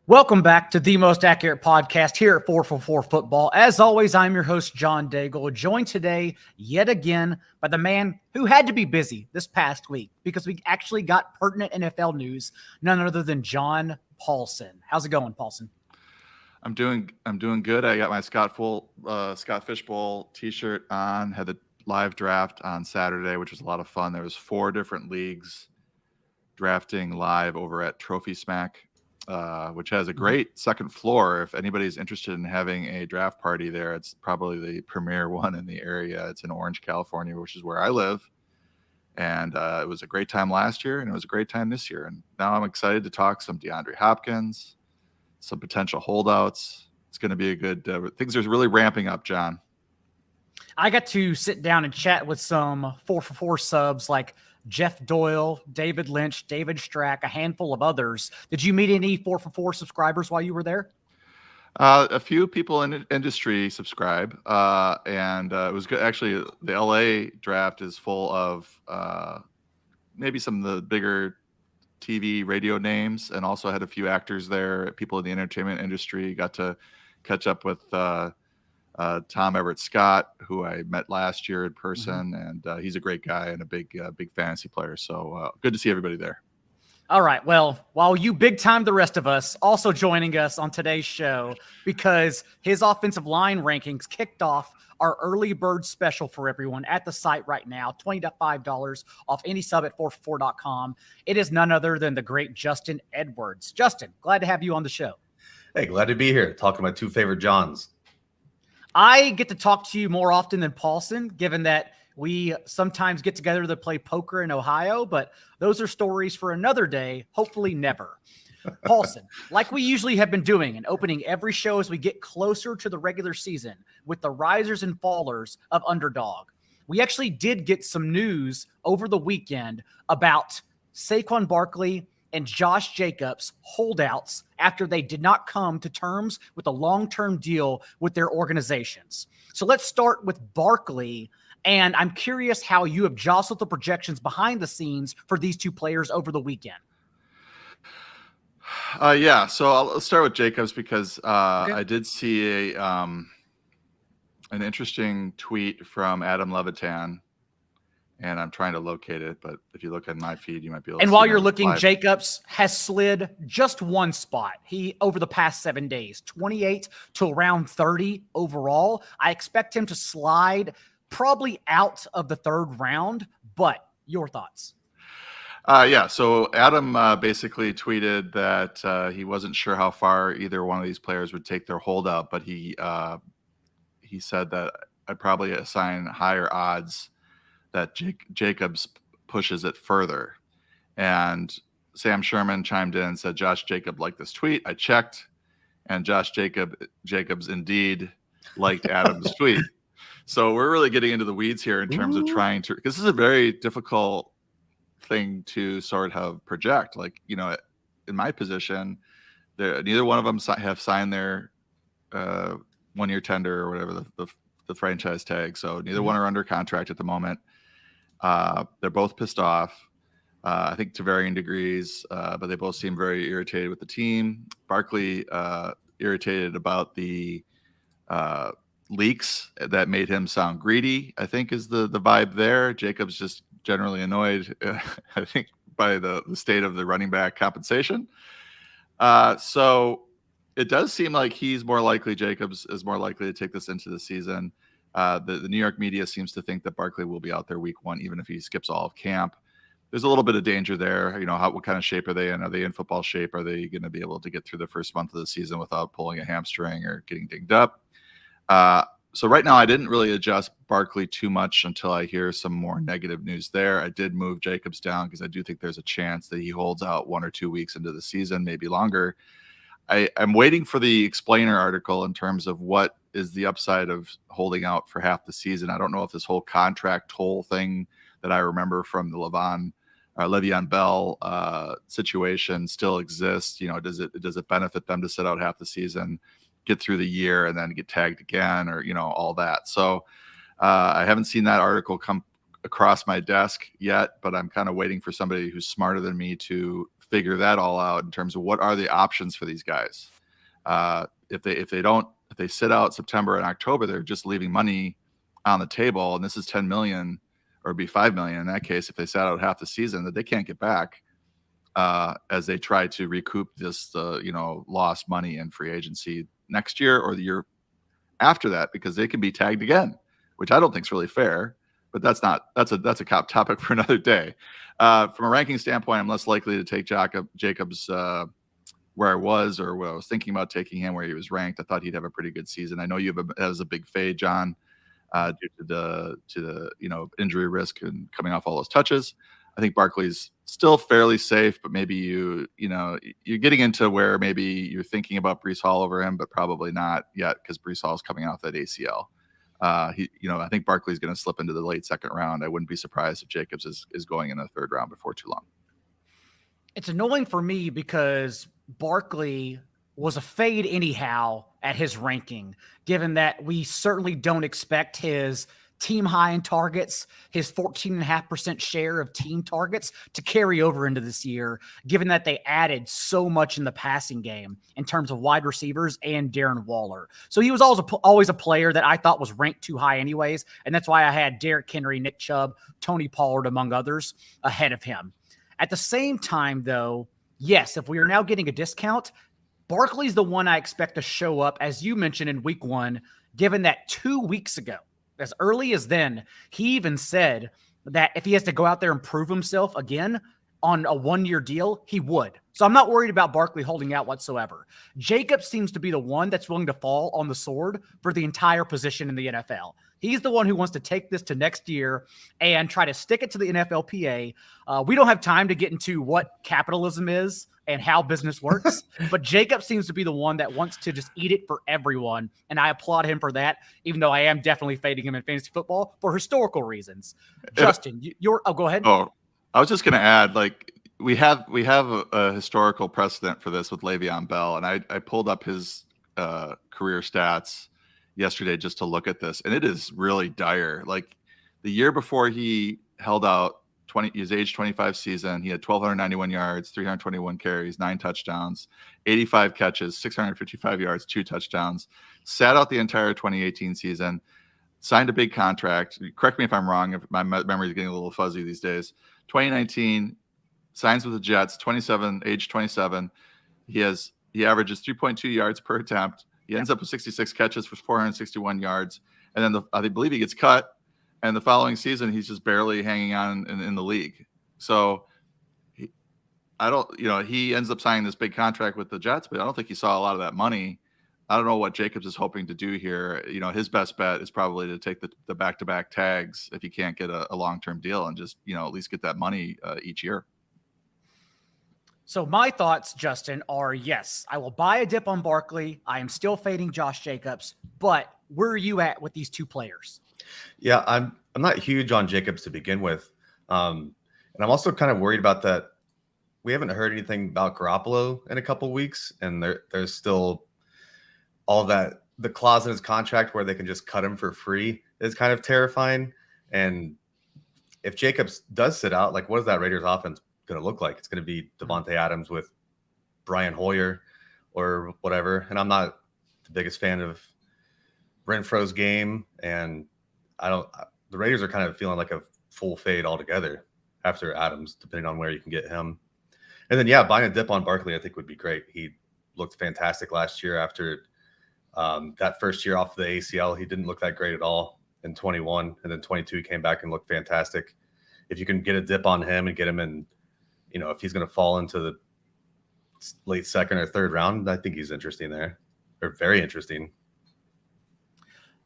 Welcome back to the most accurate podcast here at 444 Football. As always, I'm your host, John Daigle, joined today yet again by the man who had to be busy this past week because we actually got pertinent NFL news, none other than John Paulson. How's it going, Paulson? I'm doing good. I got my Scott Fishbowl t-shirt on, had the live draft on Saturday, which was a lot of fun. There was 4 different leagues drafting live over at Trophy Smack. Which has a great second floor. If anybody's interested in having a draft party there, it's probably the premier one in the area. It's in Orange, California, which is where I live. And it was a great time last year, and it was a great time this year. And now I'm excited to talk some DeAndre Hopkins, some potential holdouts. It's going to be a good things are really ramping up, John. I got to sit down and chat with some 444 subs like Jeff Doyle, David Lynch, David Strack, a handful of others. Did you meet any 444 subscribers while you were there? A few people in the industry subscribe, and it was good. Actually, the LA draft is full of maybe some of the bigger TV, radio names, and also had a few actors there, people in the entertainment industry. Got to catch up with Tom Everett Scott, who I met last year in person, and he's a great guy and a big fantasy player. So good to see everybody there. All right. Well, while you big time the rest of us, also joining us on today's show because his offensive line rankings kicked off our early bird special for everyone at the site right now, $25 off any sub at 444.com. It is none other than the great Justin Edwards. Justin, glad to have you on the show. Hey, glad to be here. Talking to my 2 favorite Johns. I get to talk to you more often than Paulson, given that we sometimes get together to play poker in Ohio, but those are stories for another day, hopefully never. Paulson, like we usually have been doing and opening every show as we get closer to the regular season with the risers and fallers of Underdog. We actually did get some news over the weekend about Saquon Barkley and Josh Jacobs holdouts after they did not come to terms with a long-term deal with their organizations. So let's start with Barkley, and I'm curious how you have jostled the projections behind the scenes for these 2 players over the weekend. Yeah, so I'll start with Jacobs because I did see an interesting tweet from Adam Levitan. And I'm trying to locate it, but if you look at my feed, you might be able to And see while you're looking, live. Jacobs has slid just 1 spot. He, over the past 7 days, 28 to around 30 overall. I expect him to slide probably out of the 3rd round, but your thoughts? Yeah, so Adam basically tweeted that he wasn't sure how far either one of these players would take their holdout, but he said that I'd probably assign higher odds that Jacobs pushes it further. And Sam Sherman chimed in and said, Josh Jacobs liked this tweet. I checked, and Josh Jacobs indeed liked Adam's tweet. So we're really getting into the weeds here in terms of trying to, because this is a very difficult thing to sort of project. Like, you know, in my position, neither one of them have signed their 1-year tender or whatever the franchise tag. So neither one are under contract at the moment. They're both pissed off, I think to varying degrees, but they both seem very irritated with the team. Barkley irritated about the leaks that made him sound greedy, I think is the vibe there. Jacobs just generally annoyed, I think, by the state of the running back compensation. So it does seem like Jacobs is more likely to take this into the season. The New York media seems to think that Barkley will be out there week 1, even if he skips all of camp. There's a little bit of danger there. You know, what kind of shape are they in? Are they in football shape? Are they going to be able to get through the first month of the season without pulling a hamstring or getting dinged up? So right now I didn't really adjust Barkley too much until I hear some more negative news there. I did move Jacobs down because I do think there's a chance that he holds out 1 or 2 weeks into the season, maybe longer. I'm waiting for the explainer article in terms of what is the upside of holding out for half the season. I don't know if this whole contract toll thing that I remember from the Le'Veon Bell situation still exists. You know, does it benefit them to sit out half the season, get through the year, and then get tagged again, or, you know, all that. So I haven't seen that article come across my desk yet, but I'm kind of waiting for somebody who's smarter than me to figure that all out in terms of what are the options for these guys. If they sit out September and October, they're just leaving money on the table, and this is 10 million, or it'd be 5 million in that case if they sat out half the season that they can't get back as they try to recoup this lost money in free agency next year or the year after that, because they can be tagged again, which I don't think is really fair. But that's a topic for another day. From a ranking standpoint, I'm less likely to take Jacobs where I was, or what I was thinking about taking him where he was ranked. I thought he'd have a pretty good season. I know you have as a big fade, John, due to the injury risk and coming off all those touches. I think Barkley's still fairly safe, but maybe you're getting into where maybe you're thinking about Breece Hall over him, but probably not yet because Breece Hall is coming off that ACL. I think Barkley's going to slip into the late second round. I wouldn't be surprised if Jacobs is going in the third round before too long. It's annoying for me because Barkley was a fade anyhow at his ranking, given that we certainly don't expect his team high in targets, his 14.5% share of team targets to carry over into this year, given that they added so much in the passing game in terms of wide receivers and Darren Waller. So he was always a player that I thought was ranked too high anyways, and that's why I had Derrick Henry, Nick Chubb, Tony Pollard, among others, ahead of him. At the same time, though, yes, if we are now getting a discount, Barkley's the one I expect to show up, as you mentioned, in week 1, given that 2 weeks ago, as early as then, he even said that if he has to go out there and prove himself again on a 1-year deal, he would. So I'm not worried about Barkley holding out whatsoever. Jacobs seems to be the one that's willing to fall on the sword for the entire position in the NFL. He's the one who wants to take this to next year and try to stick it to the NFLPA. We don't have time to get into what capitalism is and how business works, but Jacob seems to be the one that wants to just eat it for everyone, and I applaud him for that, even though I am definitely fading him in fantasy football for historical reasons. Justin, go ahead. Oh, I was just going to add, like, we have a historical precedent for this with Le'Veon Bell, and I pulled up his career stats yesterday just to look at this, and it is really dire. Like, the year before he held out, his age 25 season, he had 1,291 yards, 321 carries, 9 touchdowns, 85 catches, 655 yards, 2 touchdowns, sat out the entire 2018 season, signed a big contract. Correct me if I'm wrong, if my memory is getting a little fuzzy these days. 2019, signs with the Jets, age 27. He averages 3.2 yards per attempt. He ends up with 66 catches for 461 yards. And then I believe he gets cut. And the following season, he's just barely hanging on in the league. So he ends up signing this big contract with the Jets, but I don't think he saw a lot of that money. I don't know what Jacobs is hoping to do here. His best bet is probably to take the back-to-back tags if he can't get a long-term deal and just, at least get that money each year. So my thoughts, Justin, are yes, I will buy a dip on Barkley. I am still fading Josh Jacobs, but where are you at with these two players? Yeah, I'm not huge on Jacobs to begin with. And I'm also kind of worried about that. We haven't heard anything about Garoppolo in a couple weeks, and there's still all that. The clause in his contract where they can just cut him for free is kind of terrifying. And if Jacobs does sit out, like, what is that Raiders offense going to look like? It's going to be Devontae Adams with Brian Hoyer or whatever. And I'm not the biggest fan of Renfro's game, and the Raiders are kind of feeling like a full fade altogether after Adams, depending on where you can get him. And then, buying a dip on Barkley, I think would be great. He looked fantastic last year after that first year off the ACL. He didn't look that great at all in 21, and then 22 he came back and looked fantastic. If you can get a dip on him and get him in, if he's going to fall into the late second or third round, I think he's interesting there, or very interesting.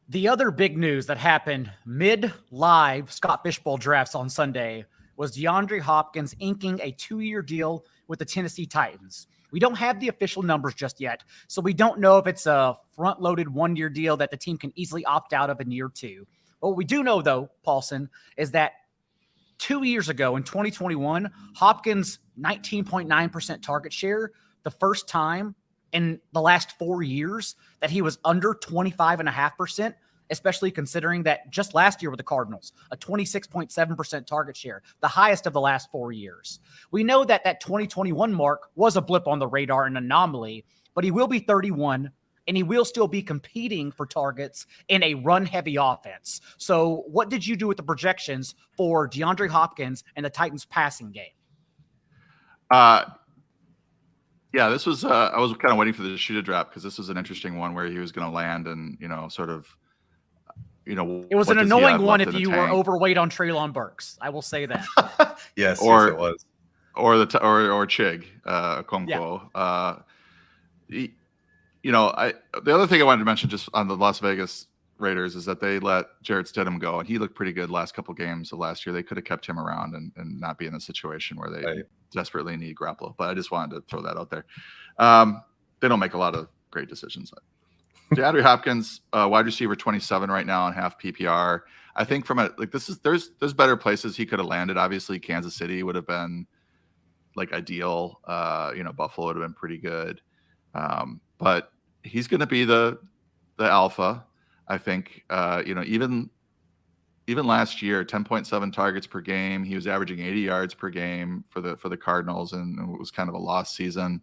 The other big news that happened mid-live Scott Fishbowl drafts on Sunday was DeAndre Hopkins inking a 2-year deal with the Tennessee Titans. We don't have the official numbers just yet, so we don't know if it's a front-loaded 1-year deal that the team can easily opt out of in year 2. What we do know, though, Paulson, is that 2 years ago in 2021, Hopkins' 19.9% target share, the first time in the last 4 years that he was under 25.5%, especially considering that just last year with the Cardinals, a 26.7% target share, the highest of the last 4 years. We know that that 2021 mark was a blip on the radar, an anomaly, but he will be 31, and he will still be competing for targets in a run-heavy offense. So what did you do with the projections for DeAndre Hopkins and the Titans passing game? Yeah, this was I was kind of waiting for the shoe to drop because this was an interesting one where he was going to land and, sort of, it was an annoying one if you were overweight on Treylon Burks. I will say that. Yes, it was. Or Chig Okonkwo. Yeah. The other thing I wanted to mention just on the Las Vegas Raiders is that they let Jarrett Stidham go, and he looked pretty good last couple games of last year. They could have kept him around and not be in a situation where they desperately need Garoppolo. But I just wanted to throw that out there. They don't make a lot of great decisions. DeAndre Hopkins, wide receiver 27 right now on half PPR. I think there's better places he could have landed. Obviously, Kansas City would have been ideal. Buffalo would have been pretty good. But he's going to be the alpha. I think, even last year, 10.7 targets per game. He was averaging 80 yards per game for the Cardinals, and it was kind of a lost season.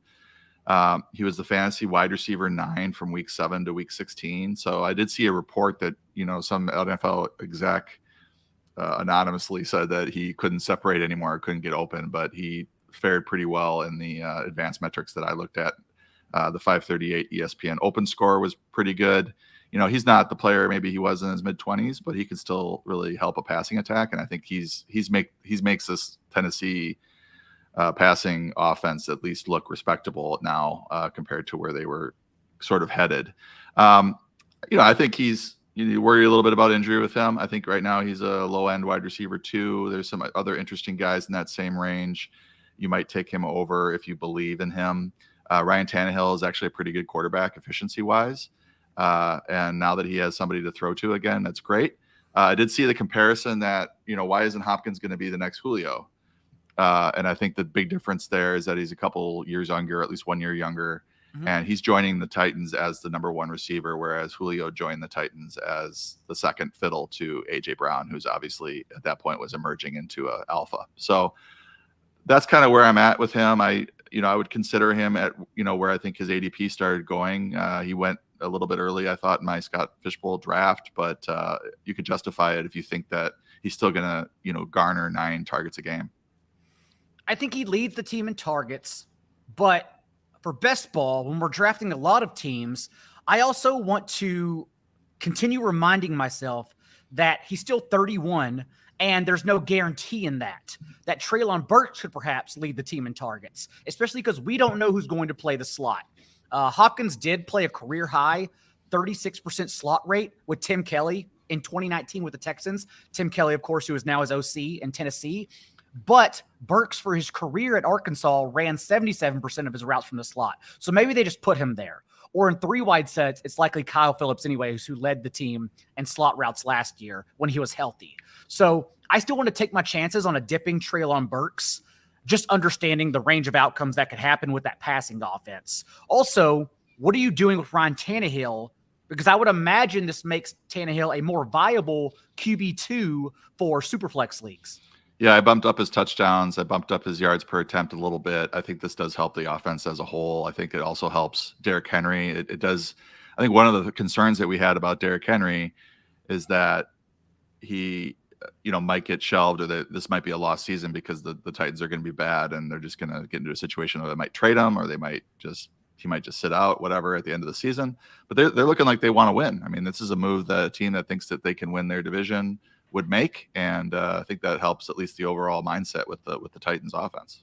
He was the fantasy wide receiver 9 from week 7 to week 16. So I did see a report that, some NFL exec anonymously said that he couldn't separate anymore, couldn't get open, but he fared pretty well in the advanced metrics that I looked at. The 538 ESPN open score was pretty good. He's not the player maybe he was in his mid-20s, but he can still really help a passing attack. And I think he makes this Tennessee passing offense at least look respectable now compared to where they were sort of headed. I think you worry a little bit about injury with him. I think right now he's a low-end wide receiver 2. There's some other interesting guys in that same range. You might take him over if you believe in him. Ryan Tannehill is actually a pretty good quarterback efficiency-wise. And now that he has somebody to throw to again, that's great. I did see the comparison that, why isn't Hopkins going to be the next Julio? And I think the big difference there is that he's a couple years younger, at least 1 year younger. Mm-hmm. And he's joining the Titans as the number 1 receiver, whereas Julio joined the Titans as the second fiddle to A.J. Brown, who's obviously at that point was emerging into an alpha. So that's kind of where I'm at with him. I would consider him at, where I think his ADP started going. He went a little bit early, I thought, in my Scott Fishbowl draft, but you could justify it if you think that he's still going to, garner 9 targets a game. I think he leads the team in targets, but for best ball, when we're drafting a lot of teams, I also want to continue reminding myself that he's still 31 and there's no guarantee in that Treylon Burks could perhaps lead the team in targets, especially because we don't know who's going to play the slot. Hopkins did play a career high 36% slot rate with Tim Kelly in 2019 with the Texans. Tim Kelly, of course, who is now his OC in Tennessee. But Burks, for his career at Arkansas, ran 77% of his routes from the slot. So maybe they just put him there. Or in 3 wide sets, it's likely Kyle Phillips anyways, who led the team in slot routes last year when he was healthy. So I still want to take my chances on a dipping Treylon Burks, just understanding the range of outcomes that could happen with that passing offense. Also, what are you doing with Ryan Tannehill? Because I would imagine this makes Tannehill a more viable QB2 for Superflex leagues. Yeah, I bumped up his touchdowns. I bumped up his yards per attempt a little bit. I think this does help the offense as a whole. I think it also helps Derrick Henry. It does. I think one of the concerns that we had about Derrick Henry is that he, might get shelved, or that this might be a lost season because the Titans are going to be bad and they're just going to get into a situation where they might trade him, or he might just sit out, whatever, at the end of the season. But they're looking like they want to win. I mean, this is a move that a team that thinks that they can win their division would make, and I think that helps at least the overall mindset with the Titans offense.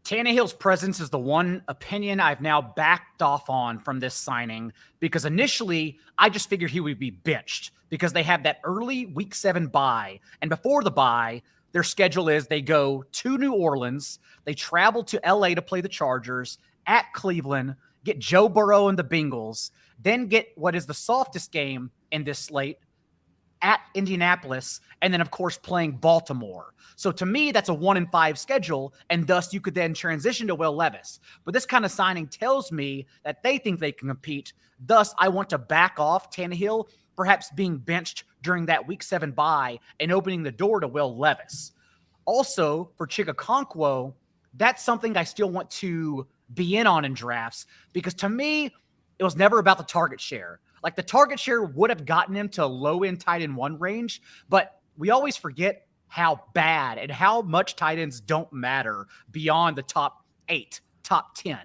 Tannehill's presence is the one opinion I've now backed off on from this signing, because initially I just figured he would be benched because they have that early week 7 bye, and before the bye, their schedule is they go to New Orleans, they travel to LA to play the Chargers, at Cleveland, get Joe Burrow and the Bengals, then get what is the softest game in this slate, at Indianapolis, and then, of course, playing Baltimore. So to me, that's a 1-5 schedule, and thus you could then transition to Will Levis. But this kind of signing tells me that they think they can compete. Thus, I want to back off Tannehill perhaps being benched during that week 7 bye and opening the door to Will Levis. Also, for Chigakonkwo, that's something I still want to be in on in drafts, because to me, it was never about the target share. Like, the target share would have gotten him to low-end tight end 1 range, but we always forget how bad and how much tight ends don't matter beyond the top 8, top 10.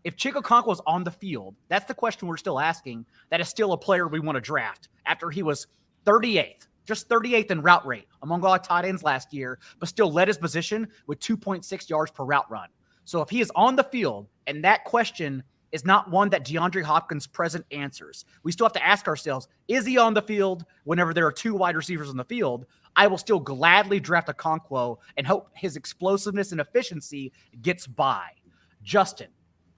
If Chigakonkwo was on the field, that's the question we're still asking. That is still a player we want to draft after he was 38th, just 38th in route rate among all tight ends last year, but still led his position with 2.6 yards per route run. So if he is on the field, and that question is not one that DeAndre Hopkins present answers, we still have to ask ourselves, is he on the field whenever there are 2 wide receivers on the field? I will still gladly draft Okonkwo and hope his explosiveness and efficiency gets by. Justin,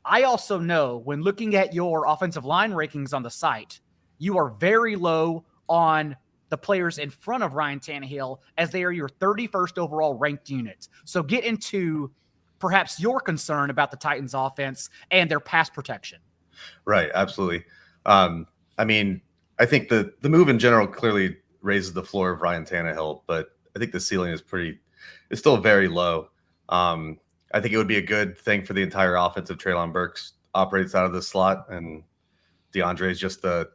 I also know when looking at your offensive line rankings on the site, you are very low on the players in front of Ryan Tannehill, as they are your 31st overall ranked unit. So get into perhaps your concern about the Titans offense and their pass protection. Right. Absolutely. I mean, I think the move in general clearly raises the floor of Ryan Tannehill, but I think the ceiling is it's still very low. I think it would be a good thing for the entire offense if Treylon Burks operates out of the slot and DeAndre is just the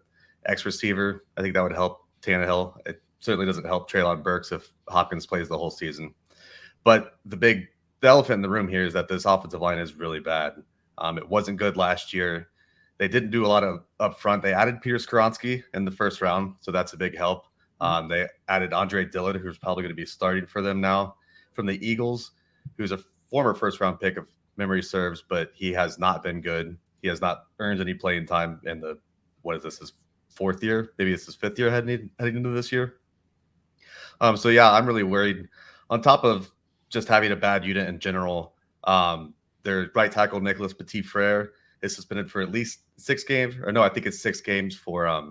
X receiver. I think that would help Tannehill. It certainly doesn't help Treylon Burks if Hopkins plays the whole season. But the elephant in the room here is that this offensive line is really bad. It wasn't good last year. They didn't do a lot of up front. They added Peter Skoronski in the first round, so that's a big help. They added Andre Dillard, who's probably going to be starting for them now, from the Eagles, who's a former first-round pick, if memory serves, but he has not been good. He has not earned any playing time in his 4th year? Maybe it's his 5th year heading into this year. So, yeah, I'm really worried. On top of just having a bad unit in general, their right tackle, Nicholas Petit-Frere, is suspended for at least 6 games. Or no, I think it's 6 games for I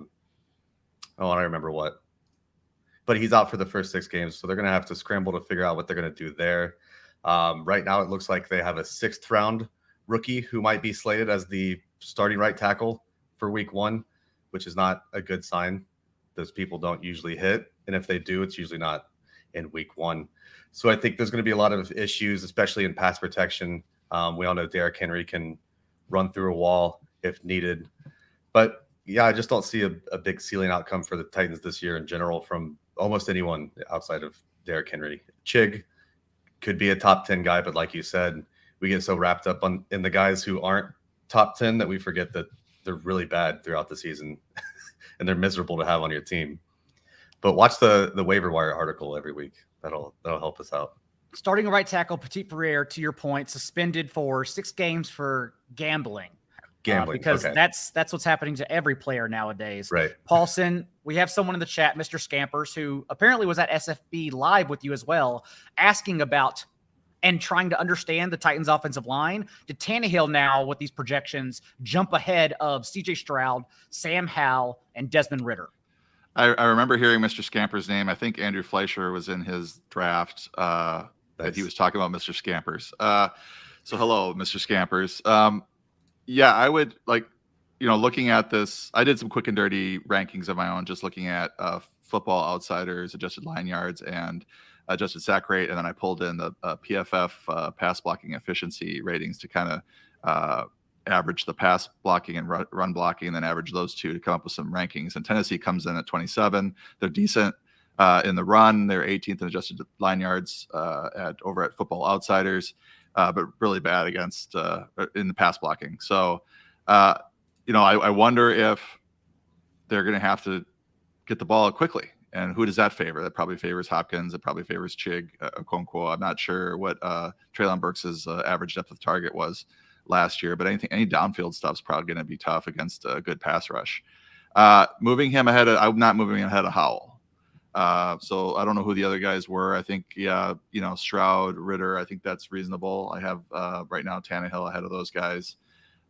don't remember what. But he's out for the first 6 games, so they're going to have to scramble to figure out what they're going to do there. Right now, it looks like they have a 6th-round rookie who might be slated as the starting right tackle for week 1, which is not a good sign. Those people don't usually hit, and if they do, it's usually not in week 1. So I think there's going to be a lot of issues, especially in pass protection. We all know Derrick Henry can run through a wall if needed. But, yeah, I just don't see a big ceiling outcome for the Titans this year in general from almost anyone outside of Derrick Henry. Chig could be a top 10 guy, but like you said, we get so wrapped up in the guys who aren't top 10 that we forget that they're really bad throughout the season and they're miserable to have on your team. But watch the waiver wire article every week. That'll help us out. Starting right tackle Petit-Frere, to your point, suspended for 6 games for gambling. Because okay. That's what's happening to every player nowadays. Right. Paulson, we have someone in the chat, Mr. Scampers, who apparently was at SFB Live with you as well, asking about and trying to understand the Titans offensive line. Did Tannehill now, with these projections, jump ahead of CJ Stroud, Sam Howell, and Desmond Ridder? I remember hearing Mr. Scamper's name. I think Andrew Fleischer was in his draft that he was talking about Mr. Scampers. So hello, Mr. Scampers. Yeah, I would looking at this, I did some quick and dirty rankings of my own, just looking at Football Outsiders, adjusted line yards, and adjusted sack rate. And then I pulled in the PFF pass blocking efficiency ratings to kind of average the pass blocking and run blocking, and then average those two to come up with some rankings. And Tennessee comes in at 27. They're decent in the run. They're 18th in adjusted line yards over at Football Outsiders. But really bad against in the pass blocking. So, I wonder if they're going to have to get the ball quickly. And who does that favor? That probably favors Hopkins. It probably favors Chig, Okonkwo. I'm not sure what Treylon Burks' average depth of target was last year, but any downfield stuff is probably going to be tough against a good pass rush. I'm not moving him ahead of Howell. So I don't know who the other guys were. I think, Stroud, Ridder, I think that's reasonable. I have right now Tannehill ahead of those guys.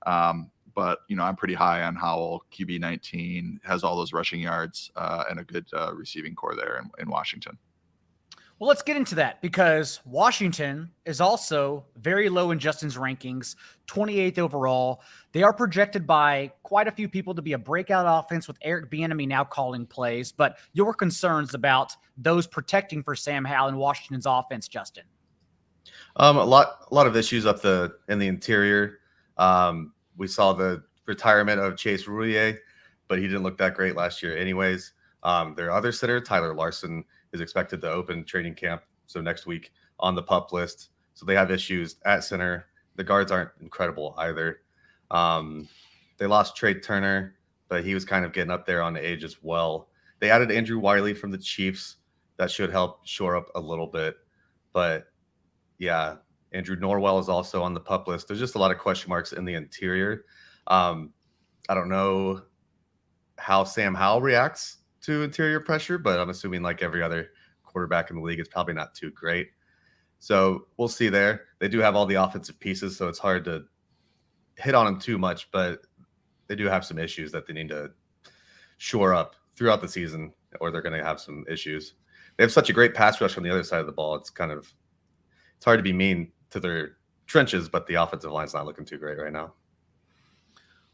But, I'm pretty high on Howell. QB 19, has all those rushing yards and a good receiving core there in Washington. Well, let's get into that because Washington is also very low in Justin's rankings, 28th overall. They are projected by quite a few people to be a breakout offense with Eric Bieniemy now calling plays. But your concerns about those protecting for Sam Howell in Washington's offense, Justin? A lot of issues in the interior. We saw the retirement of Chase Roullier, but he didn't look that great last year anyways. Their other center, Tyler Larson, is expected to open training camp, so next week, on the PUP list. So they have issues at center. The guards aren't incredible either. They lost Trey Turner, but he was kind of getting up there on the age as well. They added Andrew Wiley from the Chiefs. That should help shore up a little bit. But yeah, Andrew Norwell is also on the PUP list. There's just a lot of question marks in the interior. I don't know how Sam Howell reacts to interior pressure, but I'm assuming like every other quarterback in the league, it's probably not too great. So we'll see there. They do have all the offensive pieces, so it's hard to hit on them too much, but they do have some issues that they need to shore up throughout the season, or they're going to have some issues. They have such a great pass rush on the other side of the ball. It's hard to be mean to their trenches, but the offensive line's not looking too great right now.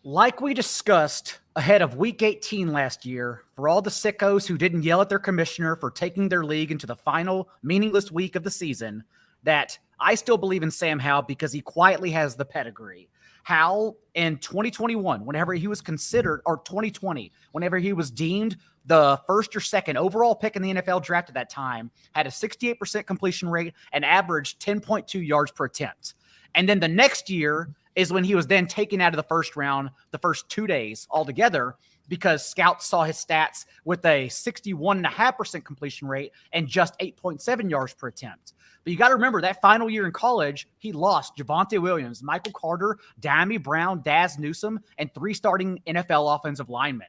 Like we discussed ahead of Week 18 last year, for all the sickos who didn't yell at their commissioner for taking their league into the final meaningless week of the season, that I still believe in Sam Howell because he quietly has the pedigree. Howell in 2021, whenever he was considered, or 2020, whenever he was deemed the first or second overall pick in the NFL draft at that time, had a 68% completion rate and averaged 10.2 yards per attempt. And then the next year is when he was then taken out of the first round, the first 2 days altogether, because scouts saw his stats with a 61.5% completion rate and just 8.7 yards per attempt. But you got to remember that final year in college, he lost Javonte Williams, Michael Carter, Dammy Brown, Daz Newsome, and 3 starting NFL offensive linemen.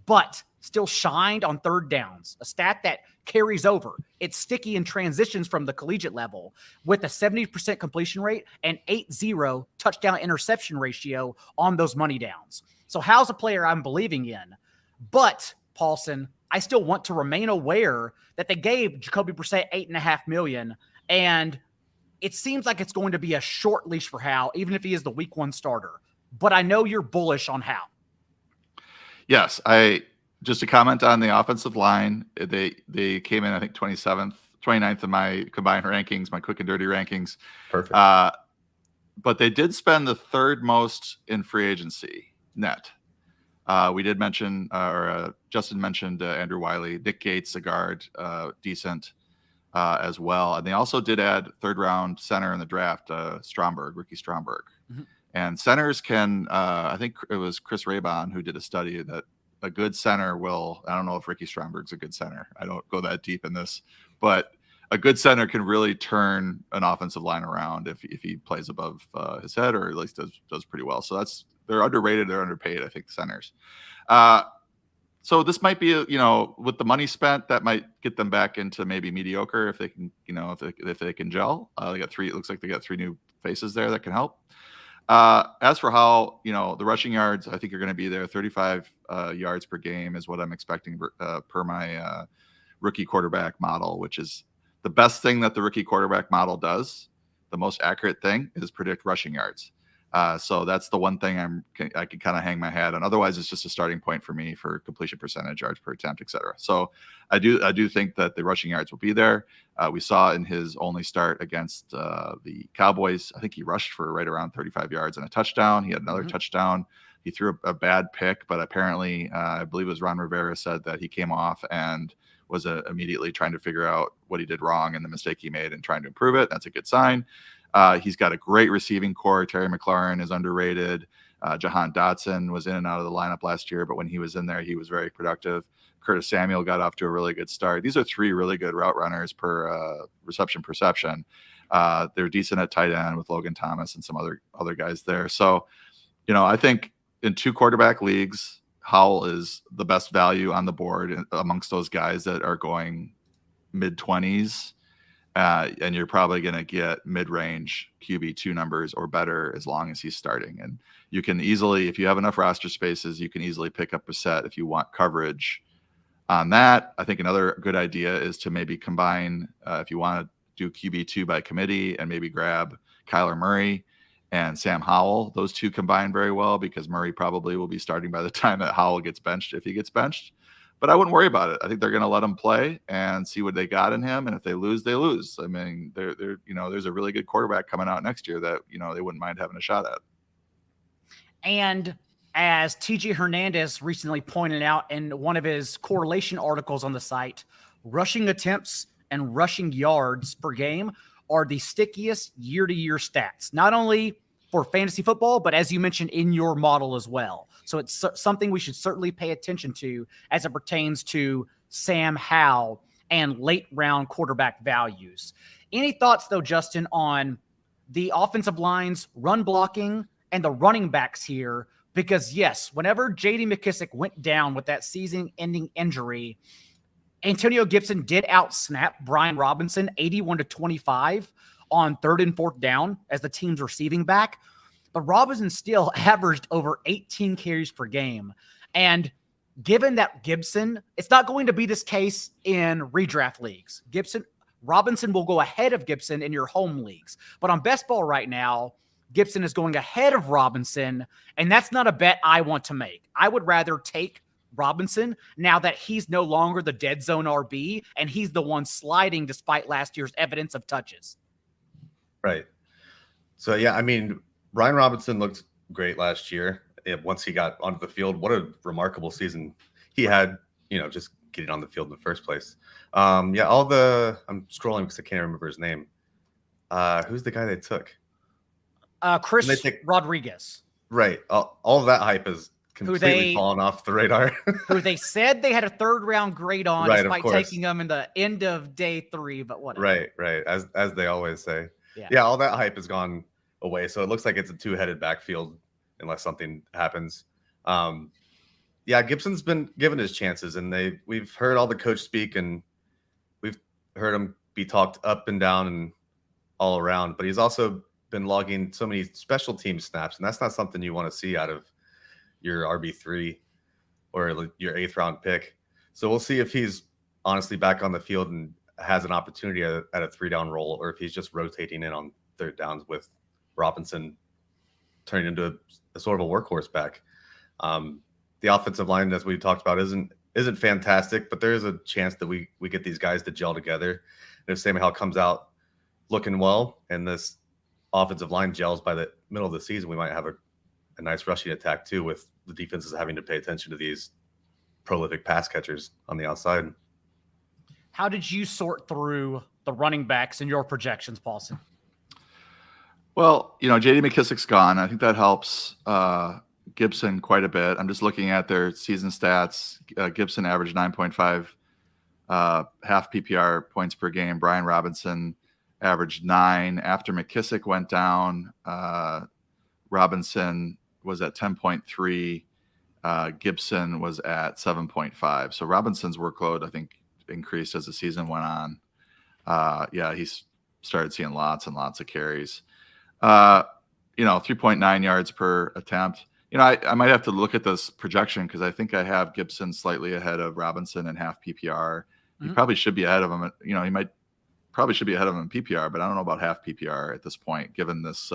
But still shined on third downs, a stat that carries over. It's sticky in transitions from the collegiate level with a 70% completion rate and 8-0 touchdown interception ratio on those money downs. So Howell's a player I'm believing in. But, Paulson, I still want to remain aware that they gave Jacoby Brissett $8.5 million, and it seems like it's going to be a short leash for Howell, even if he is the week 1 starter. But I know you're bullish on Howell. Yes, just to comment on the offensive line, they came in, I think, 29th in my combined rankings, my quick and dirty rankings. Perfect. But they did spend the 3rd most in free agency net. We did mention, Justin mentioned Andrew Wiley, Nick Gates, a guard, decent as well. And they also did add 3rd round center in the draft, Ricky Stromberg. Mm-hmm. And centers can, I think it was Chris Raybon who did a study that a good center I don't know if Ricky Stromberg's a good center. I don't go that deep in this, but a good center can really turn an offensive line around if he plays above his head, or at least does pretty well. So they're underrated, they're underpaid, I think, the centers. So this might be, with the money spent, that might get them back into maybe mediocre if they can, if they can gel. It looks like they got 3 new faces there that can help. As for how, the rushing yards, I think are going to be there. 35 yards per game is what I'm expecting per my rookie quarterback model, which is the best thing that the rookie quarterback model does. The most accurate thing is predict rushing yards. So that's the one thing I can kind of hang my hat on. Otherwise, it's just a starting point for me for completion percentage, yards per attempt, etc. So I do think that the rushing yards will be there. We saw in his only start against the Cowboys, I think he rushed for right around 35 yards and a touchdown. He had another touchdown. He threw a bad pick, but apparently, I believe it was Ron Rivera said that he came off and was immediately trying to figure out what he did wrong and the mistake he made and trying to improve it. That's a good sign. He's got a great receiving core. Terry McLaurin is underrated. Jahan Dotson was in and out of the lineup last year, but when he was in there, he was very productive. Curtis Samuel got off to a really good start. These are 3 really good route runners per reception perception. They're decent at tight end with Logan Thomas and some other guys there. So, I think in 2 quarterback leagues, Howell is the best value on the board amongst those guys that are going mid-20s. And you're probably going to get mid-range QB2 numbers or better as long as he's starting. And you can easily, if you have enough roster spaces, you can easily pick up a set if you want coverage on that. I think another good idea is to maybe combine, if you want to do QB2 by committee, and maybe grab Kyler Murray and Sam Howell. Those two combine very well because Murray probably will be starting by the time that Howell gets benched, if he gets benched. But I wouldn't worry about it. I think they're going to let him play and see what they got in him. And if they lose, they lose. I mean, they're there's a really good quarterback coming out next year that, they wouldn't mind having a shot at. And as TJ Hernandez recently pointed out in one of his correlation articles on the site, rushing attempts and rushing yards per game are the stickiest year-to-year stats, not only for fantasy football, but as you mentioned in your model as well. So it's something we should certainly pay attention to as it pertains to Sam Howell and late round quarterback values. Any thoughts though, Justin, on the offensive line's run blocking and the running backs here? Because yes, whenever J.D. McKissic went down with that season-ending injury, Antonio Gibson did out-snap Brian Robinson 81-25 on 3rd and 4th down as the team's receiving back. But Robinson still averaged over 18 carries per game. And given that Gibson, it's not going to be this case in redraft leagues. Robinson will go ahead of Gibson in your home leagues. But on best ball right now, Gibson is going ahead of Robinson, and that's not a bet I want to make. I would rather take Robinson now that he's no longer the dead zone RB, and he's the one sliding despite last year's evidence of touches. Right. So, yeah, I mean, Brian Robinson looked great last year. Once he got onto the field, what a remarkable season he had, just getting on the field in the first place. I'm scrolling because I can't remember his name. Who's the guy they took? Chris Rodriguez. Right. All of that hype is completely fallen off the radar. Who they said they had a 3rd round grade on, right, despite taking them in the end of day 3, but whatever. Right. As they always say. Yeah, all that hype has gone away. So it looks like it's a 2-headed backfield unless something happens. Gibson's been given his chances, and we've heard all the coach speak, and we've heard him be talked up and down and all around, but he's also been logging so many special team snaps, and that's not something you want to see out of your RB3 or your 8th round pick. So we'll see if he's honestly back on the field and has an opportunity at a 3-down role, or if he's just rotating in on 3rd downs with Robinson turning into a sort of a workhorse back. The offensive line, as we talked about, isn't fantastic, but there is a chance that we get these guys to gel together. And if Sam Howell comes out looking well and this offensive line gels by the middle of the season, we might have a nice rushing attack too, with the defenses having to pay attention to these prolific pass catchers on the outside. How did you sort through the running backs in your projections, Paulson? Well, J.D. McKissic's gone. I think that helps Gibson quite a bit. I'm just looking at their season stats. Gibson averaged 9.5 half PPR points per game. Brian Robinson averaged 9. After McKissic went down, Robinson was at 10.3. Gibson was at 7.5. So Robinson's workload, I think, increased as the season went on. He's started seeing lots and lots of carries. 3.9 yards per attempt. I might have to look at this projection because I think I have Gibson slightly ahead of Robinson in half PPR. He probably should be ahead of him. He might probably should be ahead of him in PPR, but I don't know about half PPR at this point, given this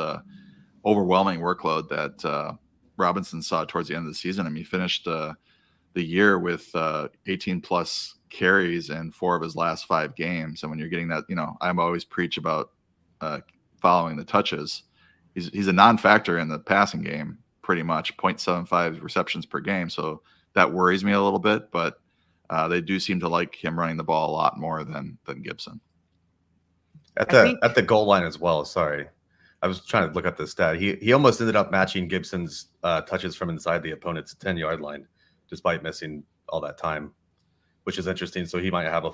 overwhelming workload that Robinson saw towards the end of the season. I mean, he finished the year with 18 plus carries in 4 of his last 5 games. And when you're getting that, I'm always preach about following the touches. He's a non-factor in the passing game, pretty much 0.75 receptions per game. So that worries me a little bit, but they do seem to like him running the ball a lot more than Gibson. At the goal line as well. Sorry, I was trying to look up the stat. He almost ended up matching Gibson's touches from inside the opponent's 10-yard line, despite missing all that time, which is interesting. So he might have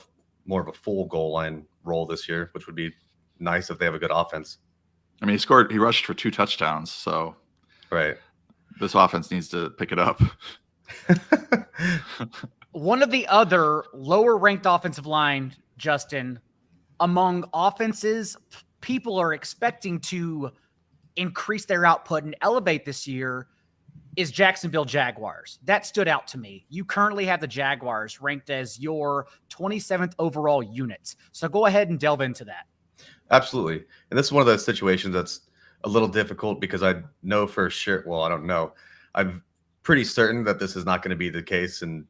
more of a full goal line role this year, which would be nice if they have a good offense. I mean, he rushed for 2 touchdowns. So right, this offense needs to pick it up. One of the other lower ranked offensive line, Justin, among offenses people are expecting to increase their output and elevate this year, is Jacksonville Jaguars. That stood out to me. You currently have the Jaguars ranked as your 27th overall unit. So go ahead and delve into that. Absolutely. And this is one of those situations that's a little difficult because I know for sure. Well, I don't know. I'm pretty certain that this is not going to be the case in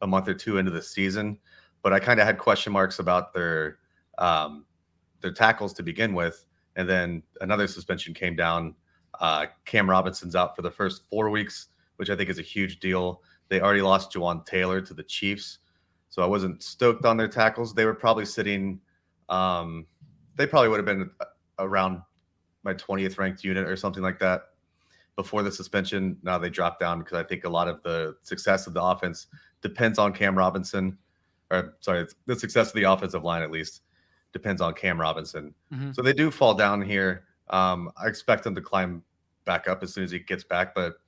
a month or two into the season, but I kind of had question marks about their tackles to begin with. And then another suspension came down. Cam Robinson's out for the first 4 weeks, which I think is a huge deal. They already lost Jawan Taylor to the Chiefs, so I wasn't stoked on their tackles. They were probably sitting they probably would have been around my 20th ranked unit or something like that before the suspension. Now they dropped down because I think a lot of the success of the offense depends on Cam Robinson. Or sorry, the success of the offensive line at least depends on Cam Robinson. Mm-hmm. So they do fall down here. I expect them to climb back up as soon as he gets back, but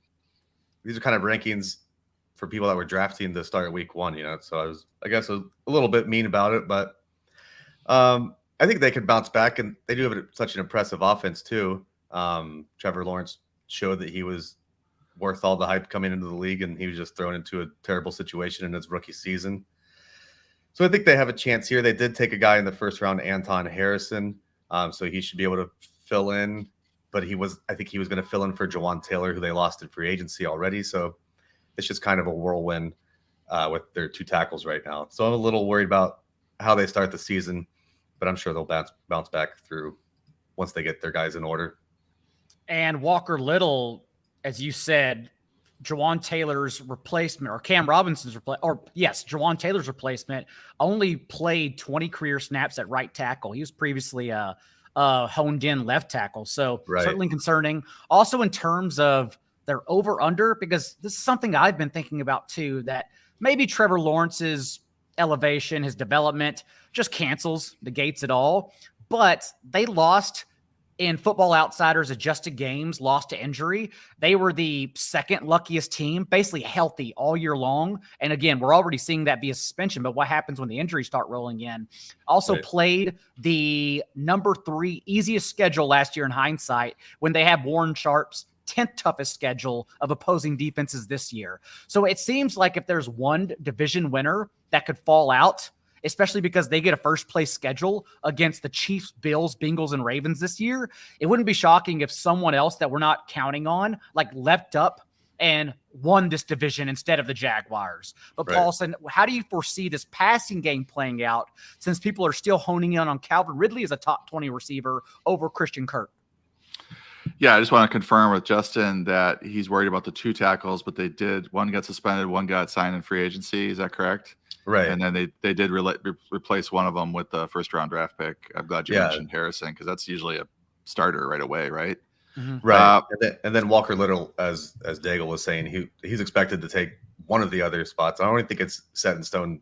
these are kind of rankings for people that were drafting to start week 1, So I guess a little bit mean about it, but I think they could bounce back, and they do have such an impressive offense too. Trevor Lawrence showed that he was worth all the hype coming into the league, and he was just thrown into a terrible situation in his rookie season. So I think they have a chance here. They did take a guy in the first round, Anton Harrison, so he should be able to fill in. But I think he was going to fill in for Jawan Taylor, who they lost in free agency already. So it's just kind of a whirlwind with their 2 tackles right now. So I'm a little worried about how they start the season, but I'm sure they'll bounce back through once they get their guys in order. And Walker Little, as you said, Jawan Taylor's replacement, or Cam Robinson's Jawan Taylor's replacement, only played 20 career snaps at right tackle. He was previously a honed in left tackle. So certainly concerning. Also in terms of their over under, because this is something I've been thinking about too, that maybe Trevor Lawrence's elevation, his development just negates it all. But they lost in Football Outsiders adjusted games, lost to injury. They were the second luckiest team, basically healthy all year long. And again, we're already seeing that via suspension, but what happens when the injuries start rolling in? Also played the number 3 easiest schedule last year in hindsight, when they have Warren Sharp's 10th toughest schedule of opposing defenses this year. So it seems like if there's one division winner that could fall out, especially because they get a first place schedule against the Chiefs, Bills, Bengals, and Ravens this year, it wouldn't be shocking if someone else that we're not counting on leapt up and won this division instead of the Jaguars. But Paulson, how do you foresee this passing game playing out, since people are still honing in on Calvin Ridley as a top 20 receiver over Christian Kirk? Yeah, I just want to confirm with Justin that he's worried about the 2 tackles, but one got suspended, one got signed in free agency. Is that correct? Right. And then they did replace one of them with the first round draft pick. I'm glad you mentioned Harrison, because that's usually a starter right away, right? Mm-hmm. Right. And then Walker Little, as Daigle was saying, he's expected to take one of the other spots. I don't even think it's set in stone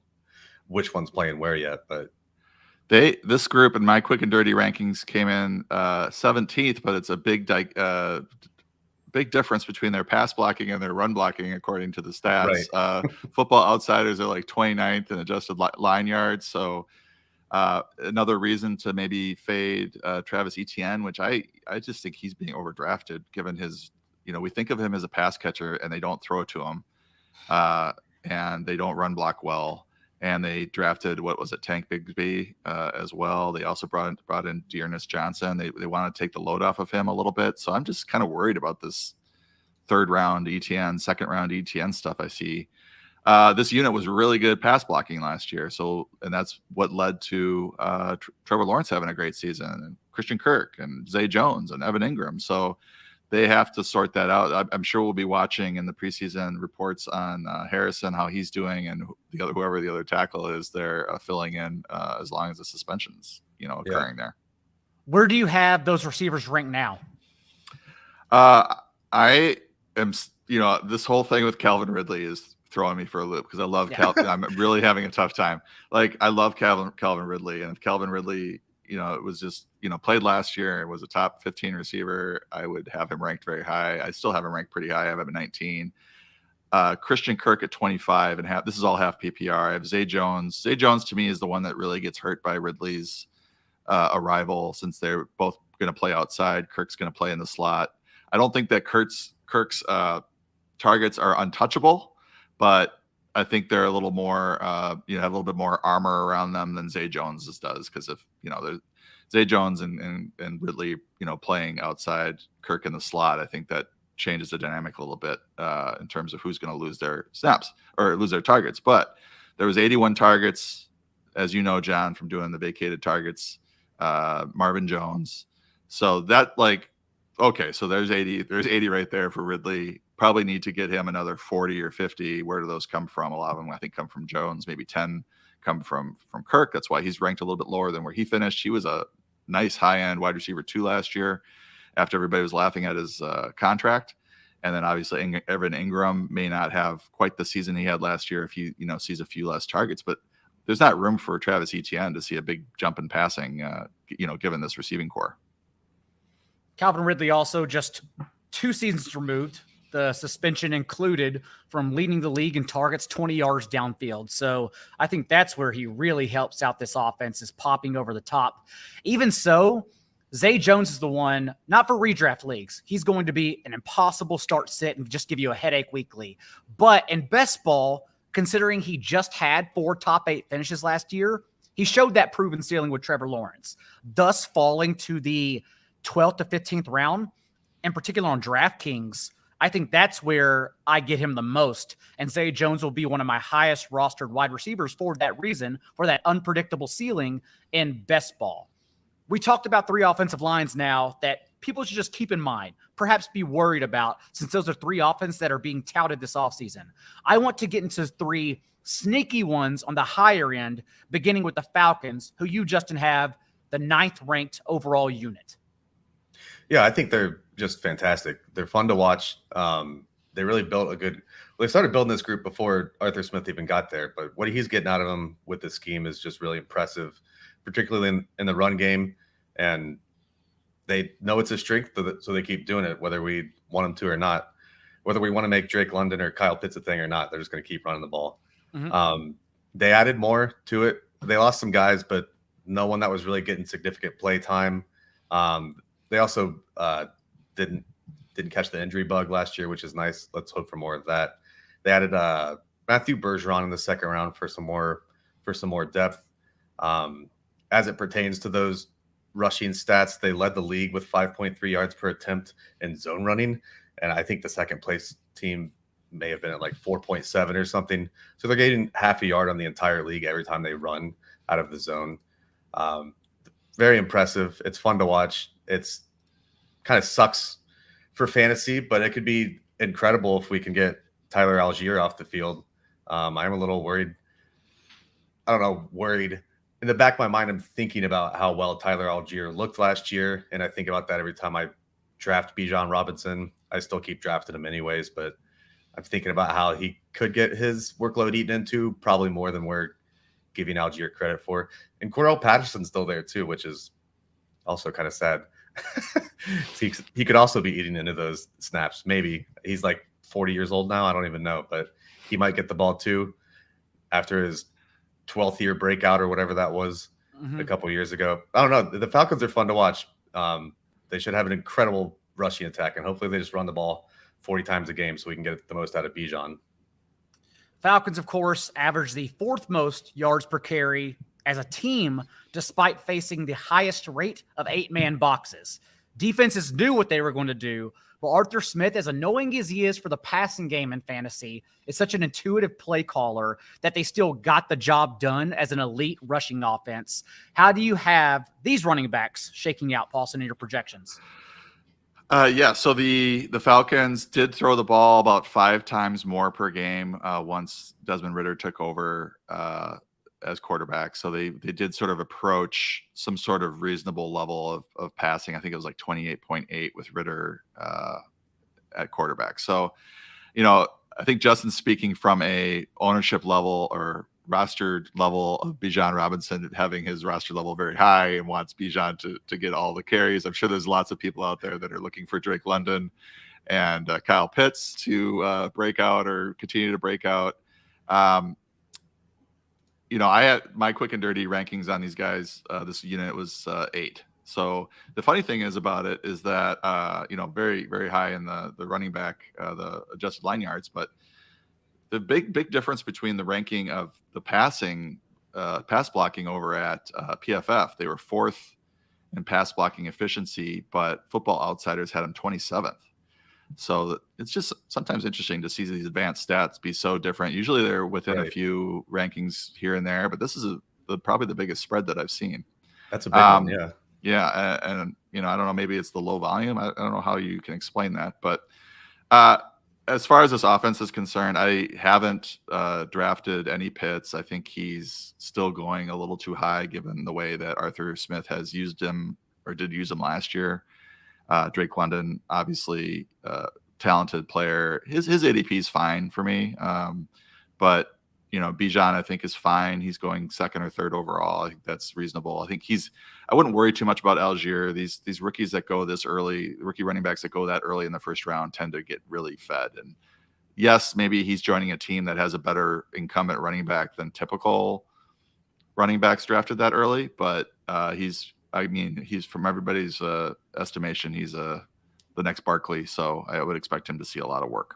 which one's playing where yet, but this group in my quick and dirty rankings came in 17th, but it's a big difference between their pass blocking and their run blocking, according to the stats. Right. Football Outsiders are like 29th in adjusted line yards. So another reason to maybe fade Travis Etienne, which I just think he's being overdrafted, given his, we think of him as a pass catcher, and they don't throw it to him, and they don't run block well. And they drafted, Tank Bigsby as well. They also brought in Dearness Johnson. They want to take the load off of him a little bit. So I'm just kind of worried about this 3rd round ETN, 2nd round ETN stuff I see. This unit was really good pass blocking last year. And that's what led to Trevor Lawrence having a great season, and Christian Kirk and Zay Jones and Evan Ingram. So they have to sort that out. I'm sure we'll be watching in the preseason reports on Harrison, how he's doing, and whoever the other tackle is, they're filling in as long as the suspension's occurring there. Where do you have those receivers ranked now? I am, this whole thing with Calvin Ridley is throwing me for a loop, because I love Calvin. I'm really having a tough time. I love Calvin Ridley, and if Calvin Ridley, it was just, played last year, was a top 15 receiver, I would have him ranked very high. I still have him ranked pretty high. I have him at 19. Christian Kirk at 25, and this is all half PPR. I have Zay Jones. Zay Jones to me is the one that really gets hurt by Ridley's arrival, since they're both going to play outside. Kirk's going to play in the slot. I don't think that Kirk's targets are untouchable, but I think they're a little more, have a little bit more armor around them than Zay Jones does. Because if Zay Jones and Ridley, playing outside Kirk in the slot, I think that changes the dynamic a little bit in terms of who's going to lose their snaps or lose their targets. But there was 81 targets, as you know, John, from doing the vacated targets, Marvin Jones. So that okay, so there's 80 right there for Ridley. Probably need to get him another 40 or 50. Where do those come from? A lot of them, I think, come from Jones. Maybe 10 come from Kirk. That's why he's ranked a little bit lower than where he finished. He was a nice high-end wide receiver 2 last year after everybody was laughing at his contract. And then obviously Evan Ingram may not have quite the season he had last year if he sees a few less targets. But there's not room for Travis Etienne to see a big jump in passing, given this receiving core. Calvin Ridley also just 2 seasons removed, the suspension included, from leading the league in targets 20 yards downfield. So I think that's where he really helps out this offense, is popping over the top. Even so, Zay Jones is the one, not for redraft leagues. He's going to be an impossible start sit and just give you a headache weekly. But in best ball, considering he just had 4 top 8 finishes last year, he showed that proven ceiling with Trevor Lawrence, thus falling to the 12th to 15th round, in particular on DraftKings. I think that's where I get him the most. And Zay Jones will be one of my highest rostered wide receivers for that reason, for that unpredictable ceiling in best ball. We talked about 3 offensive lines now that people should just keep in mind, perhaps be worried about, since those are 3 offenses that are being touted this offseason. I want to get into 3 sneaky ones on the higher end, beginning with the Falcons, who you, Justin, have the 9th ranked overall unit. Yeah, I think they're just fantastic. They're fun to watch. They really built a good. Well, they started building this group before Arthur Smith even got there, but what he's getting out of them with this scheme is just really impressive, particularly in the run game. And they know it's a strength, so they keep doing it, whether we want them to or not. Whether we want to make Drake London or Kyle Pitts a thing or not, they're just going to keep running the ball. Mm-hmm. They added more to it. They lost some guys, but no one that was really getting significant play time. They also didn't catch the injury bug last year, which is nice. Let's hope for more of that. They added Matthew Bergeron in the 2nd round for some more depth. As it pertains to those rushing stats, they led the league with 5.3 yards per attempt in zone running, and I think the 2nd place team may have been at 4.7 or something. So they're getting half a yard on the entire league every time they run out of the zone. Very impressive. It's fun to watch. It's kind of sucks for fantasy, but it could be incredible if we can get Tyler Algier off the field. I'm a little worried. Worried. In the back of my mind, I'm thinking about how well Tyler Algier looked last year, and I think about that every time I draft Bijan Robinson. I still keep drafting him anyways, but I'm thinking about how he could get his workload eaten into, probably more than we're giving Algier credit for. And Cordell Patterson's still there too, which is also kind of sad. He could also be eating into those snaps. Maybe he's 40 years old now. I don't even know, but he might get the ball too after his 12th year breakout or whatever that was a couple of years ago. I don't know. The Falcons are fun to watch. They should have an incredible rushing attack, and hopefully they just run the ball 40 times a game so we can get the most out of Bijan. Falcons, of course, average the 4th most yards per carry as a team, despite facing the highest rate of 8-man boxes. Defenses knew what they were going to do, but Arthur Smith, as annoying as he is for the passing game in fantasy, is such an intuitive play caller that they still got the job done as an elite rushing offense. How do you have these running backs shaking out, Paulson, in your projections? So the Falcons did throw the ball about 5 times more per game once Desmond Ridder took over as quarterback. So they did sort of approach some sort of reasonable level of passing. I think it was 28.8 with Ridder at quarterback. So, I think Justin's speaking from a ownership level or rostered level of Bijan Robinson, having his roster level very high and wants Bijan to get all the carries. I'm sure there's lots of people out there that are looking for Drake London and Kyle Pitts to break out or continue to break out. I had my quick and dirty rankings on these guys. This unit was 8. So the funny thing is about it is that, very, very high in the running back, the adjusted line yards, but the big difference between the ranking of the pass blocking over at PFF, they were 4th in pass blocking efficiency, but Football Outsiders had them 27th. So it's just sometimes interesting to see these advanced stats be so different. Usually they're within a few rankings here and there, but this is probably the biggest spread that I've seen. That's a big one, yeah. Yeah, and I don't know, maybe it's the low volume. I don't know how you can explain that, but as far as this offense is concerned, I haven't drafted any Pitts. I think he's still going a little too high given the way that Arthur Smith has used him or did use him last year. Drake London, obviously, talented player. His ADP is fine for me, but Bijan, I think, is fine. He's going 2nd or 3rd overall. I think that's reasonable. I think I wouldn't worry too much about Algier. These rookies that go this early, rookie running backs that go that early in the first round tend to get really fed. And yes, maybe he's joining a team that has a better incumbent running back than typical running backs drafted that early, but he's from everybody's estimation, he's the next Barkley. So I would expect him to see a lot of work.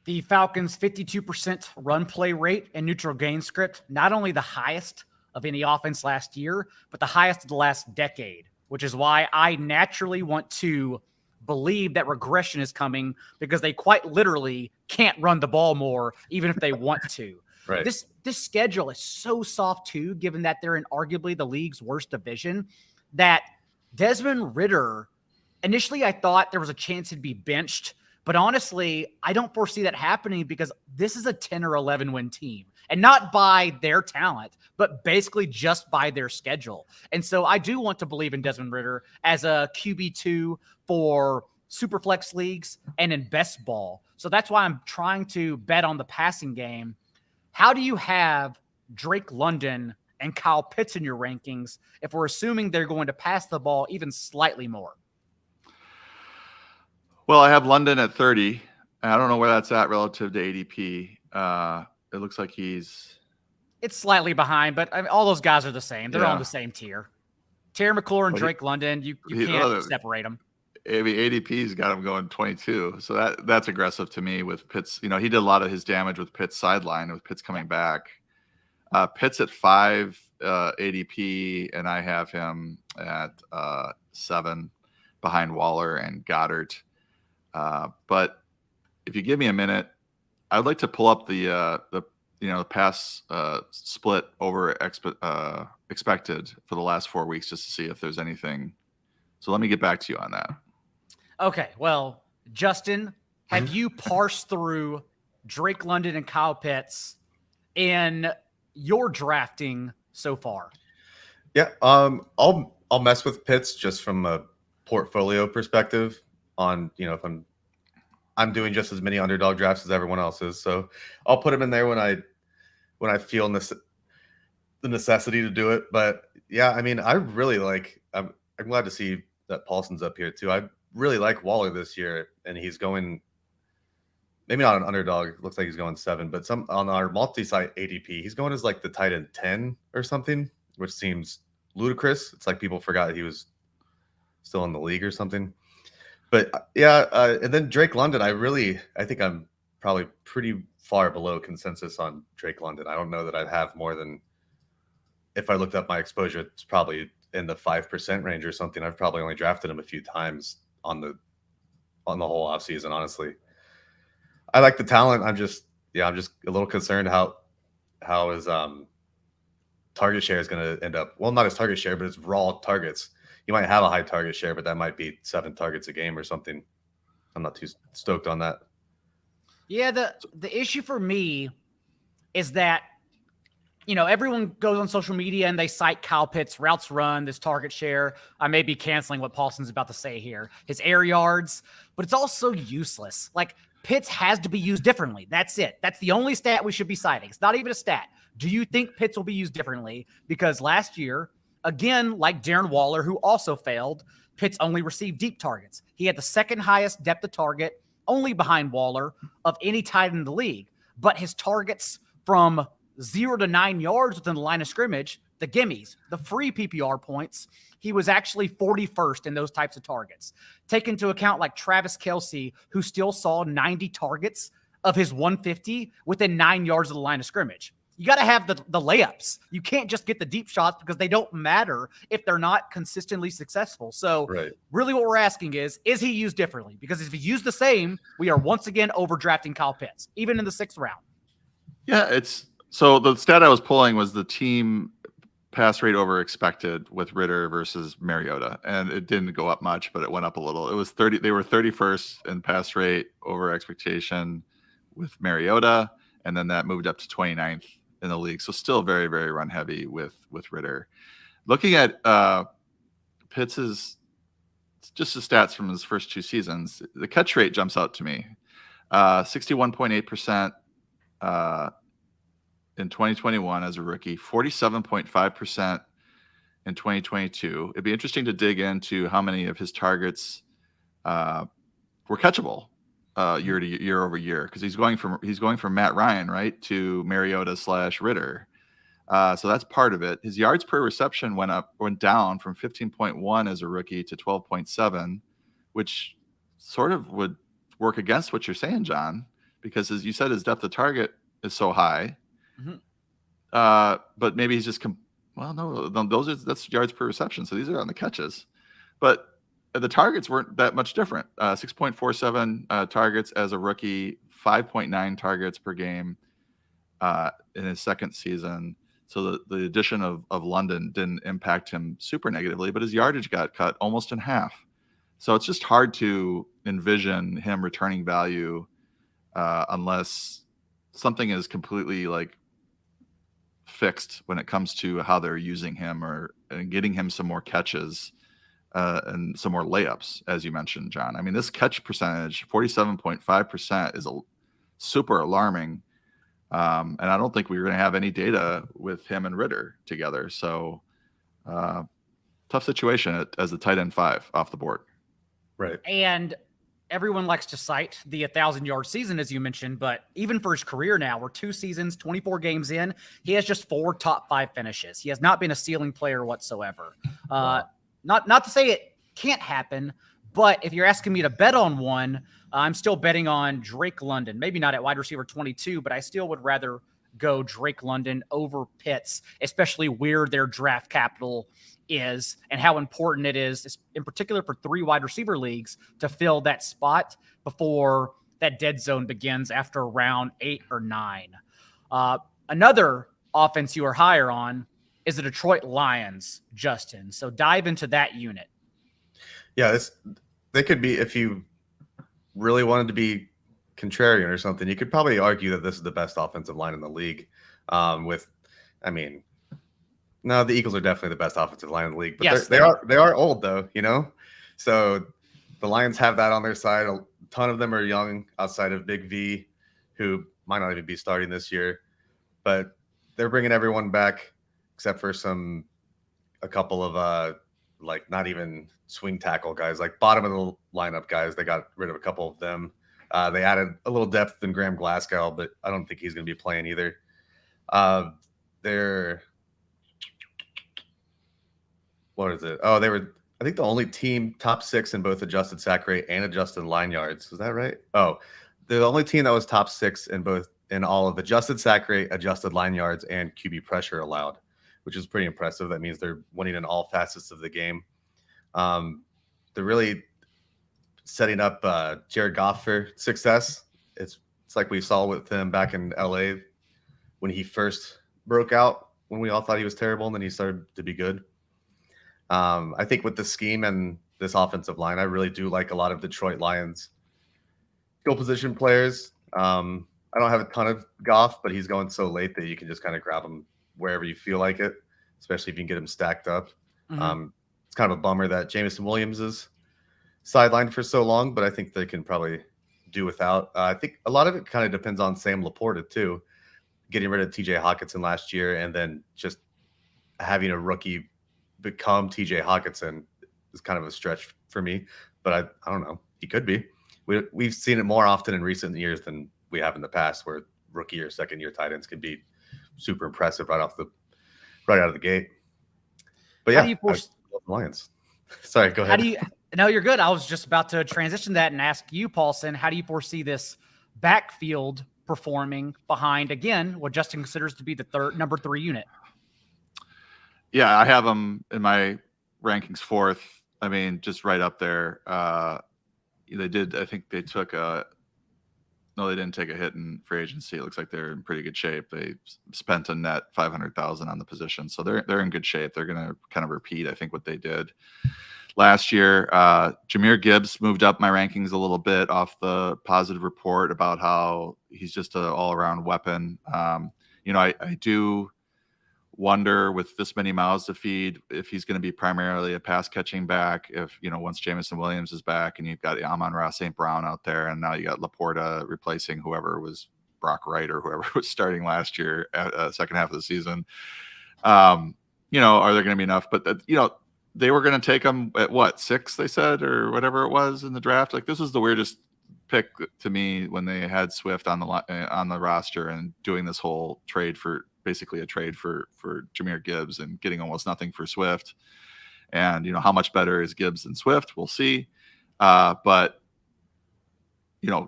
The Falcons' 52% run play rate and neutral gain script, not only the highest of any offense last year, but the highest of the last decade, which is why I naturally want to believe that regression is coming because they quite literally can't run the ball more, even if they want to. Right. This schedule is so soft too, given that they're in arguably the league's worst division, that Desmond Ridder, initially I thought there was a chance he'd be benched. But honestly, I don't foresee that happening because this is a 10 or 11 win team, and not by their talent, but basically just by their schedule. And so I do want to believe in Desmond Ridder as a QB2 for Superflex leagues and in best ball. So that's why I'm trying to bet on the passing game. How do you have Drake London and Kyle Pitts in your rankings if we're assuming they're going to pass the ball even slightly more? Well, I have London at 30. I don't know where that's at relative to ADP. It looks like it's slightly behind, but I mean, all those guys are the same. They're all on the same tier. Terry McLaurin, Drake London, you can't separate them. I mean, ADP's got him going 22. So that's aggressive to me with Pitts. He did a lot of his damage with Pitts sideline, with Pitts coming back. Pitts at 5 ADP, and I have him at 7 behind Waller and Goddard. But if you give me a minute, I'd like to pull up the pass split over expected for the last 4 weeks just to see if there's anything. So let me get back to you on that. Okay. Well, Justin, have you parsed through Drake London and Kyle Pitts in your drafting so far? Yeah. I'll mess with Pitts just from a portfolio perspective. On if I'm doing just as many underdog drafts as everyone else is, so I'll put him in there when I feel the necessity to do it. But yeah, I mean, I really like. I'm glad to see that Paulson's up here too. I really like Waller this year, and he's going maybe not an underdog. It looks like he's going 7, but some on our multi-site ADP, he's going as like the tight end 10 or something, which seems ludicrous. It's like people forgot he was still in the league or something. But yeah, and then Drake London, I think I'm probably pretty far below consensus on Drake London. I don't know that I'd have more than, if I looked up my exposure, it's probably in the 5% range or something. I've probably only drafted him a few times on the whole offseason, honestly. I like the talent. I'm just a little concerned how his target share is going to end up. Well, not his target share, but his raw targets. He might have a high target share, but that might be 7 targets a game or something. I'm not too stoked on that. Yeah, the issue for me is that, everyone goes on social media and they cite Kyle Pitts' routes run, this target share. I may be canceling what Paulson's about to say here, his air yards, but it's also useless. Like, Pitts has to be used differently. That's it. That's the only stat we should be citing. It's not even a stat. Do you think Pitts will be used differently? Because last year, again, like Darren Waller, who also failed, Pitts only received deep targets. He had the second highest depth of target, only behind Waller, of any tight end in the league. But his targets from 0 to 9 yards within the line of scrimmage the gimmies, the free PPR points, he was actually 41st in those types of targets. Take into account like Travis Kelce, who still saw 90 targets of his 150 within 9 yards of the line of scrimmage. You got to have the layups. You can't just get the deep shots because they don't matter if they're not consistently successful. So really what we're asking is he used differently? Because if he used the same, we are once again overdrafting Kyle Pitts, even in the 6th round. Yeah, so the stat I was pulling was the team pass rate over expected with Ritter versus Mariota, and it didn't go up much, but it went up a little. It was 30. They were 31st in pass rate over expectation with Mariota, and then that moved up to 29th in the league. So still very, very run heavy with Ritter. Looking at Pitts's just the stats from his first 2 seasons, the catch rate jumps out to me. 61.8% in 2021 as a rookie, 47.5% in 2022. It'd be interesting to dig into how many of his targets were catchable year over year, because he's going from Matt Ryan, right, to Mariota / Ritter. So that's part of it. His yards per reception went down from 15.1 as a rookie to 12.7, which sort of would work against what you're saying, John, because as you said, his depth of target is so high. But maybe he's just that's yards per reception. So these are on the catches, but the targets weren't that much different. 6.47 targets as a rookie, 5.9 targets per game in his 2nd season. So the addition of London didn't impact him super negatively, but his yardage got cut almost in half. So it's just hard to envision him returning value unless something is completely like fixed when it comes to how they're using him and getting him some more catches and some more layups, as you mentioned, John. I mean, this catch percentage, 47.5%, is super alarming. And I don't think we're going to have any data with him and Ritter together. So tough situation as the tight end 5 off the board. Right. And everyone likes to cite the 1,000-yard season, as you mentioned, but even for his career now, we're 2 seasons, 24 games in, he has just 4 top 5 finishes. He has not been a ceiling player whatsoever. Wow. Not to say it can't happen, but if you're asking me to bet on one, I'm still betting on Drake London. Maybe not at wide receiver 22, but I still would rather go Drake London over Pitts, especially where their draft capital is and how important it is, in particular for 3 wide receiver leagues, to fill that spot before that dead zone begins after round 8 or 9. Another offense you are higher on is the Detroit Lions, Justin. So dive into that unit. Yeah, they could be, if you really wanted to be contrarian or something, you could probably argue that this is the best offensive line in the league. No, the Eagles are definitely the best offensive line in the league, but yes, they are old though, So the Lions have that on their side. A ton of them are young outside of Big V, who might not even be starting this year, but they're bringing everyone back except for a couple of not even swing tackle guys, like bottom of the lineup guys. They got rid of a couple of them. They added a little depth in Graham Glasgow, but I don't think he's going to be playing either. What is it? Oh, they were, I think, the only team top 6 in both adjusted sack rate and adjusted line yards. Is that right? Oh, they're the only team that was top 6 in all of adjusted sack rate, adjusted line yards, and QB pressure allowed, which is pretty impressive. That means they're winning in all facets of the game. They're really setting up Jared Goff for success. It's like we saw with him back in LA when he first broke out, when we all thought he was terrible, and then he started to be good. I think with the scheme and this offensive line, I really do like a lot of Detroit Lions skill position players. I don't have a ton of Goff, but he's going so late that you can just kind of grab him wherever you feel like it, especially if you can get him stacked up. Mm-hmm. It's kind of a bummer that Jameson Williams is sidelined for so long, but I think they can probably do without. I think a lot of it kind of depends on Sam Laporta too, getting rid of TJ Hawkinson last year and then just having a rookie become TJ Hawkinson is kind of a stretch for me, but I don't know. He could be. We've seen it more often in recent years than we have in the past, where rookie or second year tight ends can be super impressive right right out of the gate. But How yeah, do you I love the Lions. Sorry, go How ahead. do you? No, you're good. I was just about to transition that and ask you, Paulson, how do you foresee this backfield performing behind, again, what Justin considers to be the number 3 unit? Yeah, I have them in my rankings 4th. I mean, just right up there. They did. I think they took a. No, they didn't take a hit in free agency. It looks like they're in pretty good shape. They spent a net $500,000 on the position, so they're in good shape. They're going to kind of repeat, I think, what they did last year. Jahmyr Gibbs moved up my rankings a little bit off the positive report about how he's just an all-around weapon. I do wonder, with this many mouths to feed, if he's going to be primarily a pass catching back. If, once Jameson Williams is back and you've got Amon-Ra St. Brown out there, and now you got Laporta replacing whoever was Brock Wright or whoever was starting last year, second half of the season. Are there going to be enough? But they were going to take him at what, 6, they said, or whatever it was in the draft. Like, this was the weirdest pick to me when they had Swift on the roster and doing this whole trade for basically a trade for Jahmyr Gibbs and getting almost nothing for Swift. And how much better is Gibbs than Swift? We'll see. But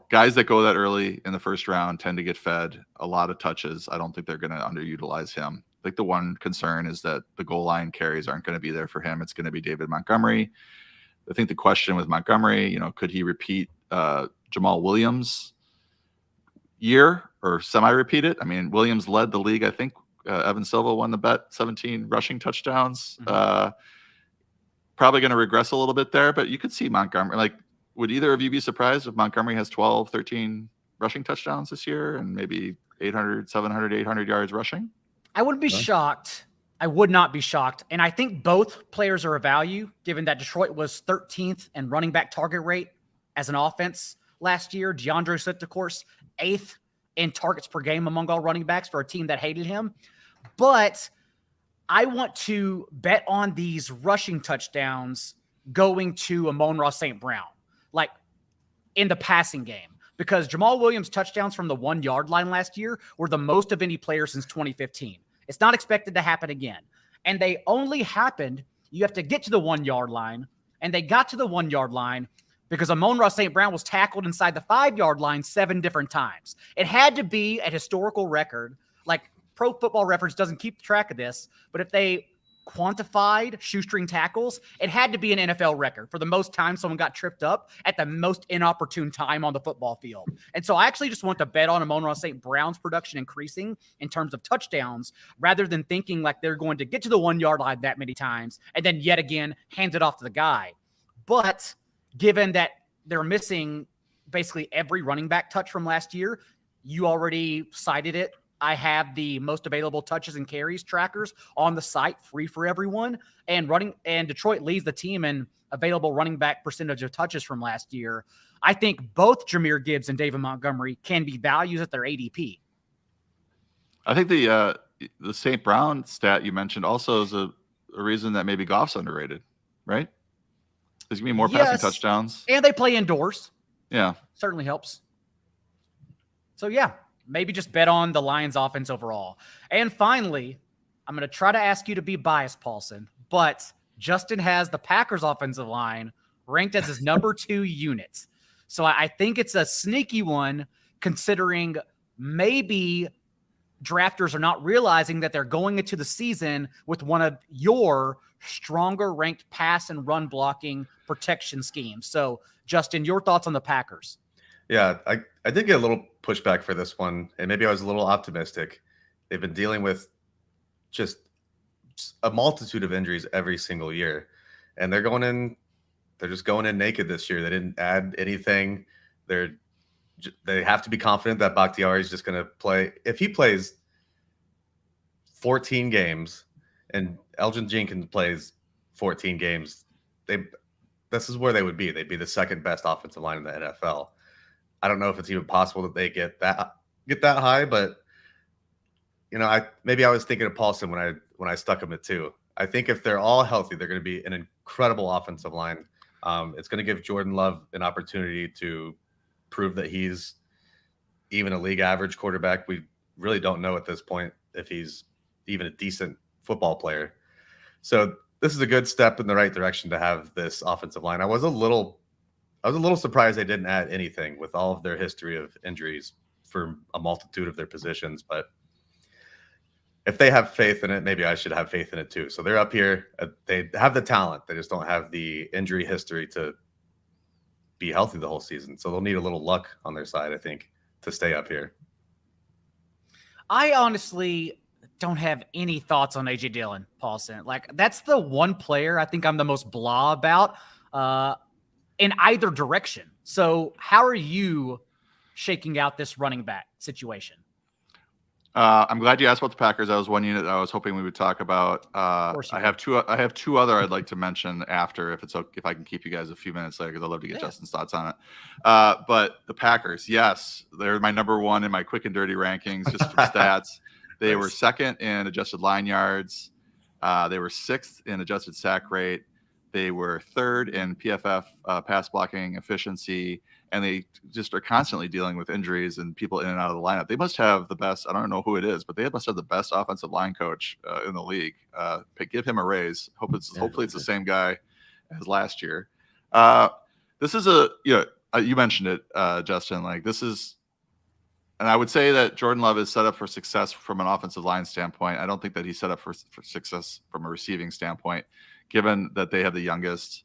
guys that go that early in the first round tend to get fed a lot of touches. I don't think they're going to underutilize him. I think the one concern is that the goal line carries aren't going to be there for him. It's going to be David Montgomery. I think the question with Montgomery, could he repeat Jamal Williams' year or semi-repeat it? I mean, Williams led the league. I think Evan Silva won the bet, 17 rushing touchdowns. Mm-hmm. Probably going to regress a little bit there, but you could see Montgomery. Like, would either of you be surprised if Montgomery has 12, 13 rushing touchdowns this year and maybe 800, 700, 800 yards rushing? I wouldn't be shocked. I would not be shocked. And I think both players are a value, given that Detroit was 13th in running back target rate as an offense last year. DeAndre Swift, of course, 8th in targets per game among all running backs for a team that hated him. But I want to bet on these rushing touchdowns going to Amon-Ra St. Brown, like in the passing game, because Jamal Williams' touchdowns from the 1 yard line last year were the most of any player since 2015. It's not expected to happen again. And they only happened, you have to get to the 1 yard line, and they got to the 1 yard line because Amon-Ra St. Brown was tackled inside the 5 yard line 7 different times. It had to be a historical record. Like, Pro Football Reference doesn't keep track of this, but if they quantified shoestring tackles, it had to be an NFL record for the most time someone got tripped up at the most inopportune time on the football field. And so I actually just want to bet on Amon-Ra St. Brown's production increasing in terms of touchdowns, rather than thinking like they're going to get to the 1 yard line that many times and then yet again hand it off to the guy. But given that they're missing basically every running back touch from last year, you already cited it. I have the most available touches and carries trackers on the site, free for everyone. And Detroit leads the team in available running back percentage of touches from last year. I think both Jahmyr Gibbs and David Montgomery can be values at their ADP. I think the St. Brown stat you mentioned also is a reason that maybe Goff's underrated, right? There's going to be more passing touchdowns. And they play indoors. Yeah. Certainly helps. So, yeah. Maybe just bet on the Lions offense overall. And finally, I'm going to try to ask you to be biased, Paulson, but Justin has the Packers offensive line ranked as his number 2 unit. So I think it's a sneaky one, considering maybe drafters are not realizing that they're going into the season with one of your stronger ranked pass and run blocking protection schemes. So, Justin, your thoughts on the Packers? Yeah, I did get a little pushback for this one, and maybe I was a little optimistic. They've been dealing with just a multitude of injuries every single year, and they're just going in naked this year. They didn't add anything. They have to be confident that Bakhtiari is just going to play. If he plays 14 games and Elgin Jenkins plays 14 games, this is where they would be. They'd be the second best offensive line in the NFL. I don't know if it's even possible that they get that high, but maybe I was thinking of Paulson when I stuck him at 2. I think if they're all healthy, they're going to be an incredible offensive line. It's going to give Jordan Love an opportunity to prove that he's even a league average quarterback. We really don't know at this point if he's even a decent football player. So this is a good step in the right direction to have this offensive line. I was a little surprised they didn't add anything with all of their history of injuries for a multitude of their positions. But if they have faith in it, maybe I should have faith in it too. So they're up here. They have the talent. They just don't have the injury history to be healthy the whole season. So they'll need a little luck on their side, I think, to stay up here. I honestly don't have any thoughts on AJ Dillon, Paulson. Like, that's the one player I think I'm the most blah about in either direction. So how are you shaking out this running back situation? I'm glad you asked about the Packers. That was one unit I was hoping we would talk about. I have two other I'd like to mention after, if I can keep you guys a few minutes later, because I'd love to get Justin's thoughts on it. But the Packers, yes, they're my number one in my quick and dirty rankings, just for stats. They were second in adjusted line yards. They were sixth in adjusted sack rate. They were third in PFF pass blocking efficiency, and they just are constantly dealing with injuries and people in and out of the lineup. They must have the best, I don't know who it is, but they must have the best offensive line coach in the league. Give him a raise. Hopefully it's the same guy as last year. This is you mentioned it, Justin, like this is, and I would say that Jordan Love is set up for success from an offensive line standpoint. I don't think that he's set up for success from a receiving standpoint, given that they have the youngest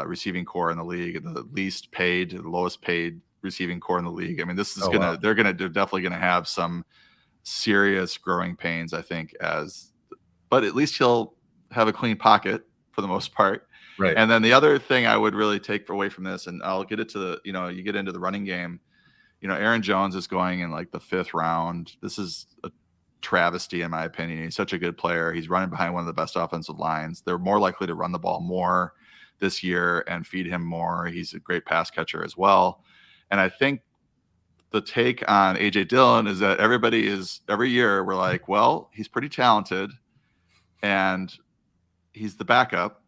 receiving core in the league, the least paid, the lowest paid receiving core in the league. I mean, this is they're definitely gonna have some serious growing pains, I think, but at least he'll have a clean pocket for the most part. Right. And then the other thing I would really take away from this, and I'll get it to you get into the running game. Aaron Jones is going in like the 5th round. This is a travesty in my opinion. He's such a good player. He's running behind one of the best offensive lines. They're more likely to run the ball more this year and feed him more. He's a great pass catcher as well. And I think the take on AJ Dillon is that every year we're like, well, he's pretty talented and he's the backup.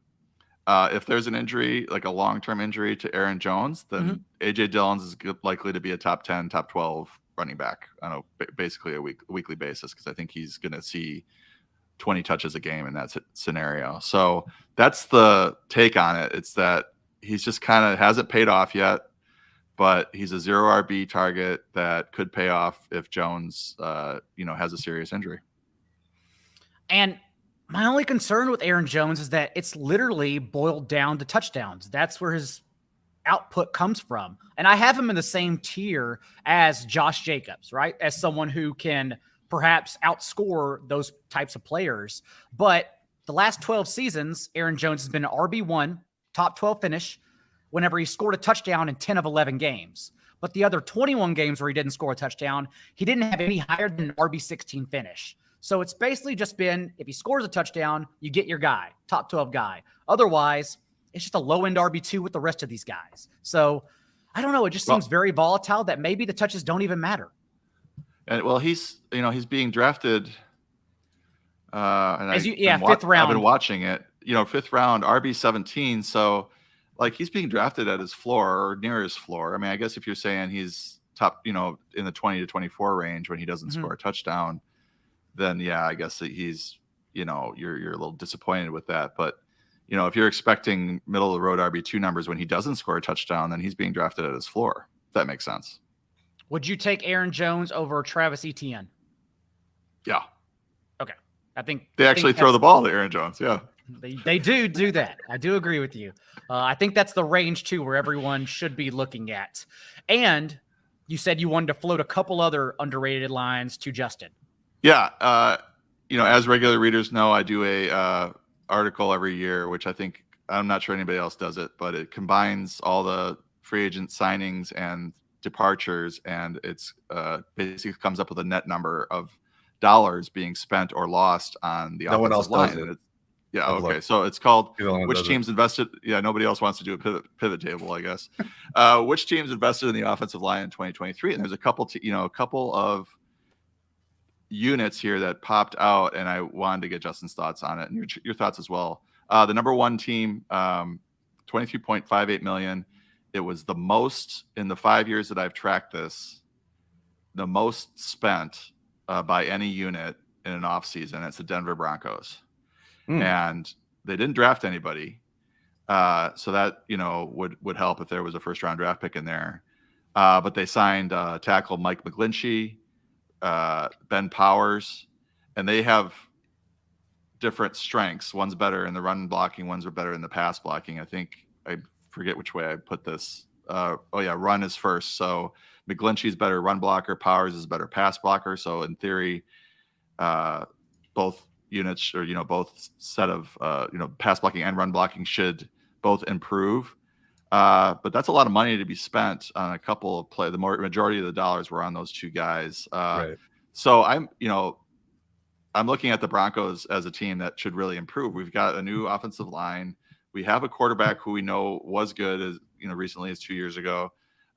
If there's an injury, like a long-term injury to Aaron Jones, then AJ Dillon is likely to be a top 10, top 12 running back on basically a weekly basis, because I think he's going to see 20 touches a game in that scenario. So that's the take on it. It's that he's just kind of hasn't paid off yet, but he's a 0 RB target that could pay off if Jones, has a serious injury. And my only concern with Aaron Jones is that it's literally boiled down to touchdowns. That's where his output comes from. And I have him in the same tier as Josh Jacobs, right? As someone who can perhaps outscore those types of players. But the last 12 seasons, Aaron Jones has been an RB1, top 12 finish, whenever he scored a touchdown in 10 of 11 games. But the other 21 games where he didn't score a touchdown, he didn't have any higher than an RB16 finish. So it's basically just been, if he scores a touchdown, you get your guy, top 12 guy. Otherwise, it's just a low-end RB2 with the rest of these guys. So I don't know. It just seems very volatile that maybe the touches don't even matter. And he's being drafted. And 5th round. I've been watching it, 5th round, RB17. So like he's being drafted at his floor or near his floor. I mean, I guess if you're saying he's top, in the 20 to 24 range when he doesn't score a touchdown, then yeah, I guess that he's, you're a little disappointed with that. But, if you're expecting middle of the road RB2 numbers when he doesn't score a touchdown, then he's being drafted at his floor. If that makes sense. Would you take Aaron Jones over Travis Etienne? Yeah. Okay. I think they actually throw the ball to Aaron Jones. Yeah. They do that. I do agree with you. I think that's the range too, where everyone should be looking at. And you said you wanted to float a couple other underrated lines to Justin. Yeah. As regular readers know, I do a article every year, which I'm not sure anybody else does it, but it combines all the free agent signings and departures, and it's basically comes up with a net number of dollars being spent or lost on the offensive line. Yeah. Okay. So it's called which teams invested. Yeah. Nobody else wants to do a pivot table, I guess. Which teams invested in the offensive line in 2023? And there's a couple of units here that popped out, and I wanted to get Justin's thoughts on it and your thoughts as well. The number one team, $23.58 million. It was the most in the 5 years that I've tracked this, the most spent by any unit in an off season. It's the Denver Broncos. Hmm. And they didn't draft anybody. So that, would help if there was a first round draft pick in there. But they signed tackle Mike McGlinchey, Ben Powers, and they have different strengths. One's better in the run blocking, one's better in the pass blocking. I forget which way I put this. Run is first. So McGlinchey's better run blocker, Powers is better pass blocker. So in theory, both units, or both set of pass blocking and run blocking should both improve. But that's a lot of money to be spent on a couple of play. The majority of the dollars were on those two guys. Right. So I'm looking at the Broncos as a team that should really improve. We've got a new offensive line. We have a quarterback who we know was good as recently as 2 years ago.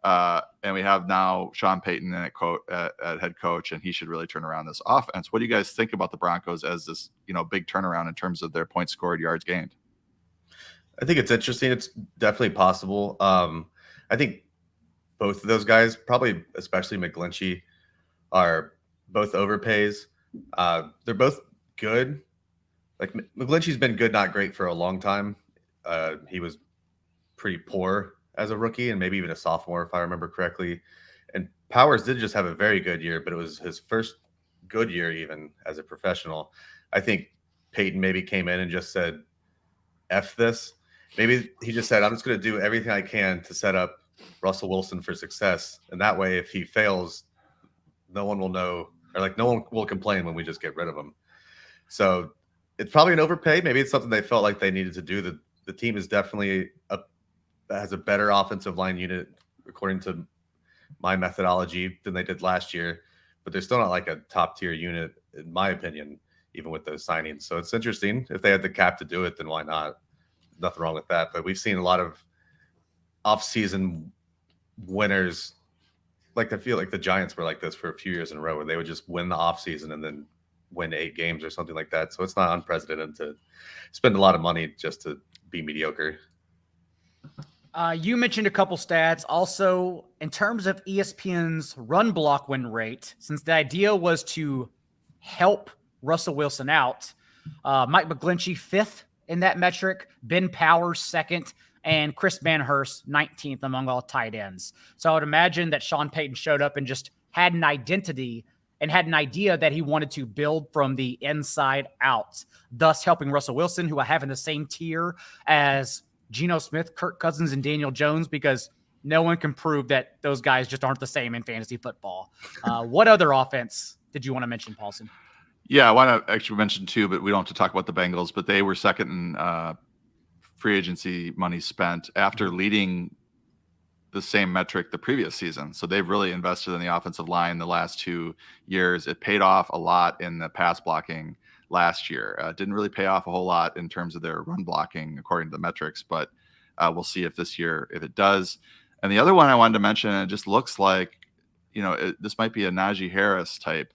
And we have now Sean Payton at head coach, and he should really turn around this offense. What do you guys think about the Broncos as this, big turnaround in terms of their points scored, yards gained? I think it's interesting. It's definitely possible. I think both of those guys, probably especially McGlinchey, are both overpays. They're both good. Like McGlinchey's been good, not great for a long time. He was pretty poor as a rookie and maybe even a sophomore, if I remember correctly. And Powers did just have a very good year, but it was his first good year even as a professional. I think Peyton maybe came in and just said, F this. Maybe he just said, I'm just going to do everything I can to set up Russell Wilson for success. And that way, if he fails, no one will know, or like no one will complain when we just get rid of him. So it's probably an overpay. Maybe it's something they felt like they needed to do. The team is definitely has a better offensive line unit, according to my methodology, than they did last year. But they're still not like a top tier unit, in my opinion, even with those signings. So it's interesting. If they had the cap to do it, then why not? Nothing wrong with that. But we've seen a lot of off-season winners. Like I feel like the Giants were like this for a few years in a row, where they would just win the offseason and then win 8 games or something like that. So it's not unprecedented to spend a lot of money just to be mediocre. You mentioned a couple stats. Also, in terms of ESPN's run block win rate, since the idea was to help Russell Wilson out, Mike McGlinchey 5th in that metric, Ben Powers 2nd, and Chris Manhurst 19th among all tight ends. So I would imagine that Sean Payton showed up and just had an identity and had an idea that he wanted to build from the inside out, thus helping Russell Wilson, who I have in the same tier as Geno Smith, Kirk Cousins, and Daniel Jones, because no one can prove that those guys just aren't the same in fantasy football. What other offense did you want to mention, Paulson? Yeah, I want to actually mention two, but we don't have to talk about the Bengals. But they were second in free agency money spent after leading the same metric the previous season. So they've really invested in the offensive line the last 2 years. It paid off a lot in the pass blocking last year. Didn't really pay off a whole lot in terms of their run blocking according to the metrics, but we'll see if this year, if it does. And the other one I wanted to mention, and it just looks like, this might be a Najee Harris type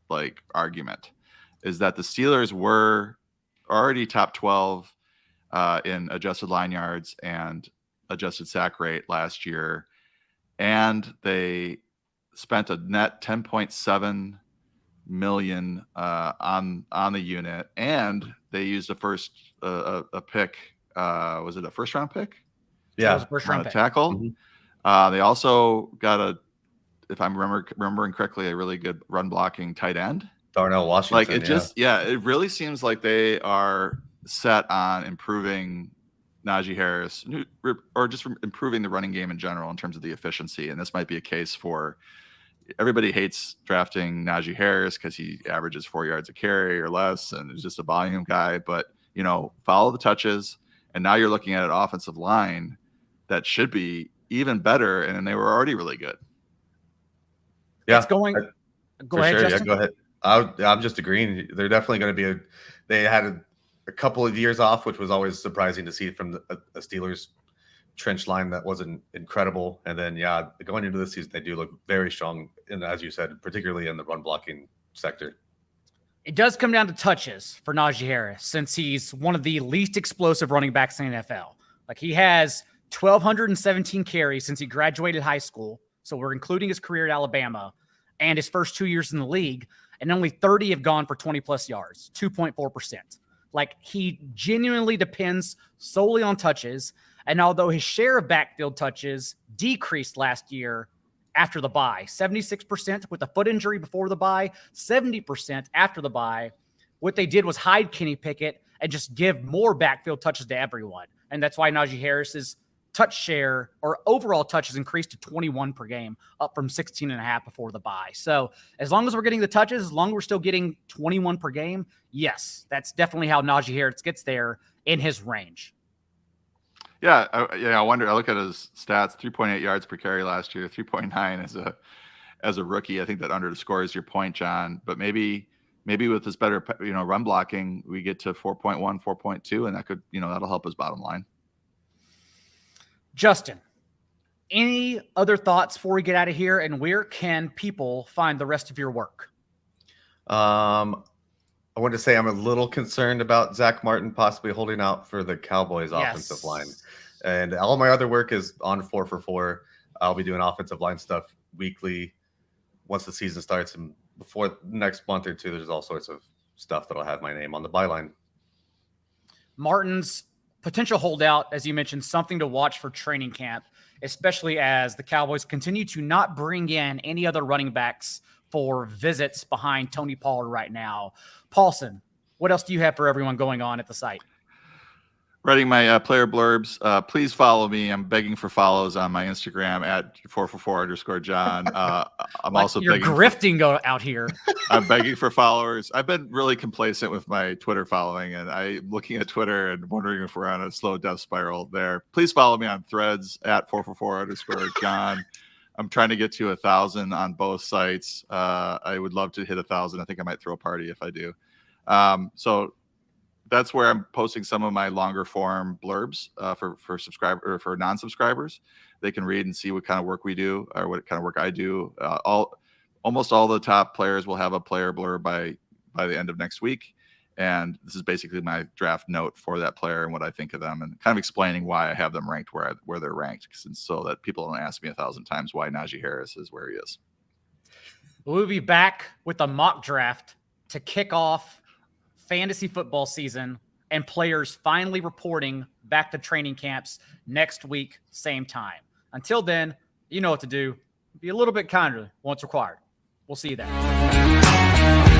like argument, is that the Steelers were already top 12 in adjusted line yards and adjusted sack rate last year, and they spent a net $10.7 million on the unit, and they used a pick. Was it a first round pick? Yeah, it was a first round pick. Tackle. Mm-hmm. They also got if I'm remembering correctly, a really good run blocking tight end, Darnell Washington. Like it really seems like they are set on improving Najee Harris, or just improving the running game in general in terms of the efficiency. And this might be a case for, everybody hates drafting Najee Harris because he averages 4 yards a carry or less and is just a volume guy. But, follow the touches. And now you're looking at an offensive line that should be even better. And they were already really good. Yeah. It's going. Go ahead, sure. Justin. Yeah, go ahead. I'm just agreeing. They're definitely going to be they had a couple of years off, which was always surprising to see from a Steelers trench line that wasn't incredible. And then, going into this season, they do look very strong. And as you said, particularly in the run blocking sector. It does come down to touches for Najee Harris, since he's one of the least explosive running backs in the NFL. Like, he has 1,217 carries since he graduated high school. So we're including his career at Alabama and his first 2 years in the league. and only 30 have gone for 20 plus yards, 2.4%. Like, he genuinely depends solely on touches. And although his share of backfield touches decreased last year after the bye, 76% with a foot injury before the bye, 70% after the bye, what they did was hide Kenny Pickett and just give more backfield touches to everyone. And that's why Najee Harris's touch share or overall touches increased to 21 per game, up from 16.5 before the bye. So as long as we're getting the touches, as long as we're still getting 21 per game, yes, that's definitely how Najee Harris gets there in his range. Yeah, I wonder. I look at his stats: 3.8 yards per carry last year, 3.9 as a rookie. I think that underscores your point, John. But maybe with this better run blocking, we get to 4.1, 4.2, and that could that'll help his bottom line. Justin, any other thoughts before we get out of here? And where can people find the rest of your work? I want to say I'm a little concerned about Zach Martin possibly holding out for the Cowboys offensive line. And all my other work is on 4for4. I'll be doing offensive line stuff weekly once the season starts. And before the next month or two, there's all sorts of stuff that'll have my name on the byline. Martin's potential holdout, as you mentioned, something to watch for training camp, especially as the Cowboys continue to not bring in any other running backs for visits behind Tony Pollard right now. Paulson, what else do you have for everyone going on at the site? Writing my player blurbs. Please follow me. I'm begging for follows on my Instagram at 4for4_John. I'm like also you're begging grifting out here. I'm begging for followers. I've been really complacent with my Twitter following, and I'm looking at Twitter and wondering if we're on a slow death spiral there. Please follow me on Threads at 4for4_John. I'm trying to get to 1,000 on both sites. I would love to hit 1,000. I think I might throw a party if I do. So that's where I'm posting some of my longer form blurbs for subscriber or for non-subscribers. They can read and see what kind of work we do or what kind of work I do. Almost all the top players will have a player blurb by the end of next week. And this is basically my draft note for that player and what I think of them, and kind of explaining why I have them ranked where they're ranked, so that people don't ask me 1,000 times why Najee Harris is where he is. We'll be back with a mock draft to kick off fantasy football season and players finally reporting back to training camps next week, same time. Until then, you know what to do. Be a little bit kinder once required. We'll see you then.